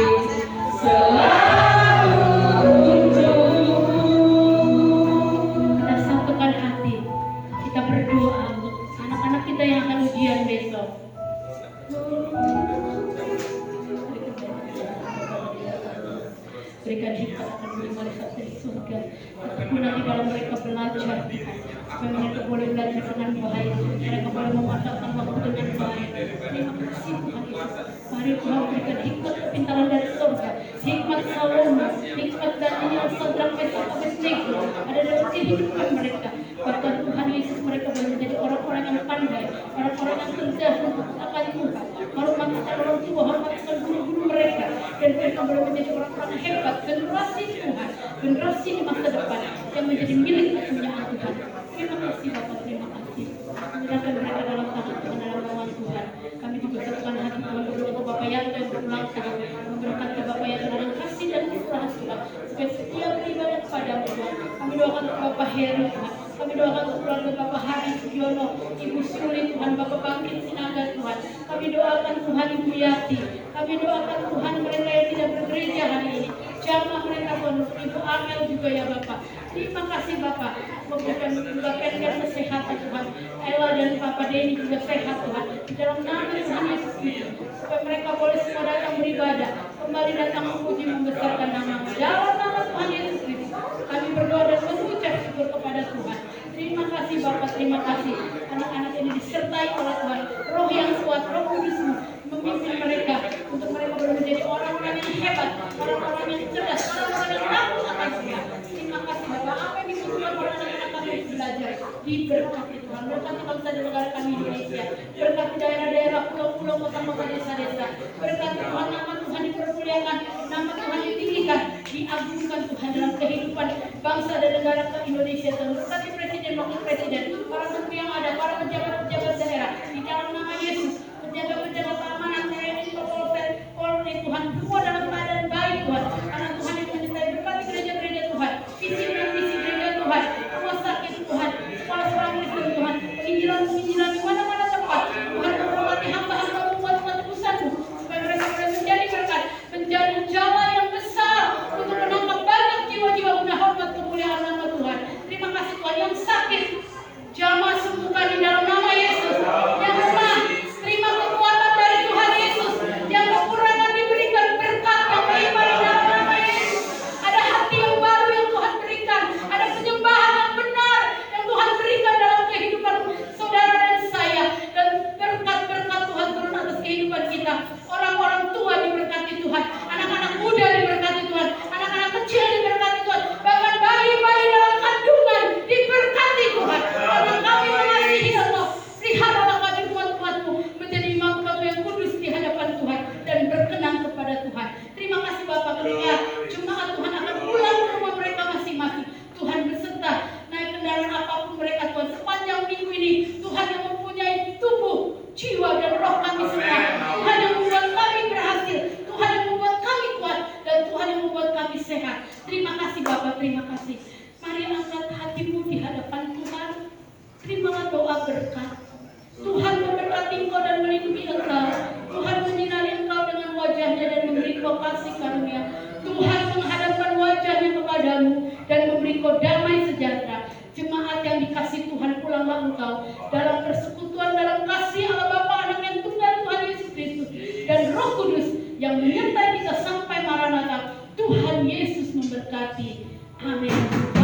selalu untukmu. Kita satukan hati, kita berdoa untuk anak-anak kita yang akan ujian besok. Berikan hikmat akan menerima dari surga. Berguna di dalam mereka belajar, supaya mereka boleh belajar dengan baik, mereka boleh memanfaatkan waktu dengan baik. Terima kasih Tuhan Yesus. Mari Tuhan berikan hikmat kepintaran dari surga, hikmat Salomo, hikmat Daniel, Sadrak, Mesak, Abednego ada dalam kehidupan mereka. Bahkan Tuhan Yesus mereka boleh menjadi orang-orang yang pandai, orang-orang yang cerdas untuk akan Tuhan, hormati orang tua, hormati guru-guru mereka, dan mereka boleh menjadi orang-orang hebat, generasi Tuhan, generasi di masa depan yang menjadi milik kepunyaan Tuhan. Terima kasih Bapak, terima kasih. Menyerahkan mereka dalam tangan Tuhan, dalam naungan Tuhan. Kami juga serahkan hati Tuhan berdoa ke Bapak Yanto yang berulang tahun, memberikan ke Bapak Yanto dalam kasih dan kemurahan Tuhan, supaya setiap beribadah kepadamu Tuhan. Kami doakan untuk Bapak Heri Tuhan. Kami doakan untuk keluarga Bapak Hari Sugiono, Ibu Suli Tuhan, Bapak Bangkit Sinaga Tuhan. Kami doakan Tuhan Ibu Yati. Kami doakan Tuhan mereka yang tidak bergereja hari ini. jamah mereka Tuhan, Ibu Amel juga ya Bapak. Terima kasih Bapak, memberikan kesehatan Tuhan. Ella dan Papa Denny juga sehat Tuhan. Di dalam nama Tuhan Yesus Kristus, supaya mereka boleh semua datang beribadah, kembali datang memuji membesarkan nama-Mu. Dalam nama Tuhan Yesus Kristus, kami berdoa dan mengucap syukur kepada Tuhan. Terima kasih Bapak, terima kasih. Anak-anak ini disertai oleh Tuhan. Roh yang kuat, Roh Kudus-Mu memimpin mereka untuk mereka boleh menjadi orang-orang yang hebat, orang-orang yang cerdas, orang-orang yang takut akan Tuhan. Terima kasih Bapak. Apa yang dibutuhkan oleh anak-anak kami belajar diberkati Tuhan. Berkati bangsa dan negara kami Indonesia. Berkati daerah-daerah, pulau-pulau, kota-kota, desa-desa. Berkati Tuhan, nama Tuhan dipermuliakan, nama Tuhan ditinggikan, diagungkan Tuhan dalam kehidupan bangsa dan negara ke Indonesia. Tuhan berkati Presiden, Wakil Presiden, para menteri yang ada, para pejabat-pejabat daerah, di dalam nama Yesus. Penjaga-penjaga keamanan, TNI, Polri, Tuhan, semua dalam keadaan baik Tuhan. Karena Tuhan yang menyertai, berkati gereja-gereja Tuhan, visi dan misi gereja Tuhan, rumah sakit Tuhan, sekolah-sekolah Kristen Tuhan, penginjilan di mana-mana tempat. Tuhan memberkati hamba-hamba umat-umat utusan-Mu, supaya mereka boleh menjadi berkat, menjadi jala yang besar untuk menangkap banyak jiwa-jiwa guna hormat kemuliaan nama Tuhan. Terima kasih Tuhan. Yang sakit, jamah sembuhkan di dalam nama Yesus. Yang lemah, terima kekuatan dari Tuhan Yesus. Yang kekurangan diberikan berkat yang melimpah di dalam nama Yesus. Ada hati yang baru yang Tuhan berikan, ada penyembahan yang benar yang Tuhan berikan dalam kehidupan saudara dan saya, dan berkat-berkat Tuhan turun atas kehidupan kita. Orang-orang tua diberkati Tuhan, anak-anak muda diberkati Tuhan, anak-anak kecil diberkati Tuhan, bahkan bayi-bayi dalam kandungan diberkati Tuhan. Karena kami mengasihi Allah, peliharalah kami umat-umat-Mu menjadi imam-imam yang kudus di hadapan Tuhan dan berkenan kepada Tuhan. Terima kasih Bapak, ketika jemaat Tuhan akan pulang ke rumah mereka masing-masing, Tuhan berserta naik kendaraan apapun mereka Tuhan. Sepanjang minggu ini Tuhan yang mempunyai tubuh, jiwa dan roh kami semua, Tuhan yang membuat kami berhasil, Tuhan yang membuat kami kuat, dan Tuhan yang membuat kami sehat. Terima kasih Bapak, terima kasih. Mari angkat hatimu di hadapan Tuhan. Terimalah doa berkat. Tuhan memberkati engkau dan melindungi engkau. Tuhan menyinari engkau dengan wajahnya dan memberi engkau kasih karunia. Tuhan menghadapkan wajahnya kepadamu dan memberi engkau damai sejahtera. Jemaat yang dikasih Tuhan, pulanglah engkau dalam persekutuan, dalam kasih Allah Bapa, Anak yang tunggal Tuhan Yesus Kristus, dan Roh Kudus yang menyertai kita sampai Maranatha. Tuhan Yesus memberkati. Amin.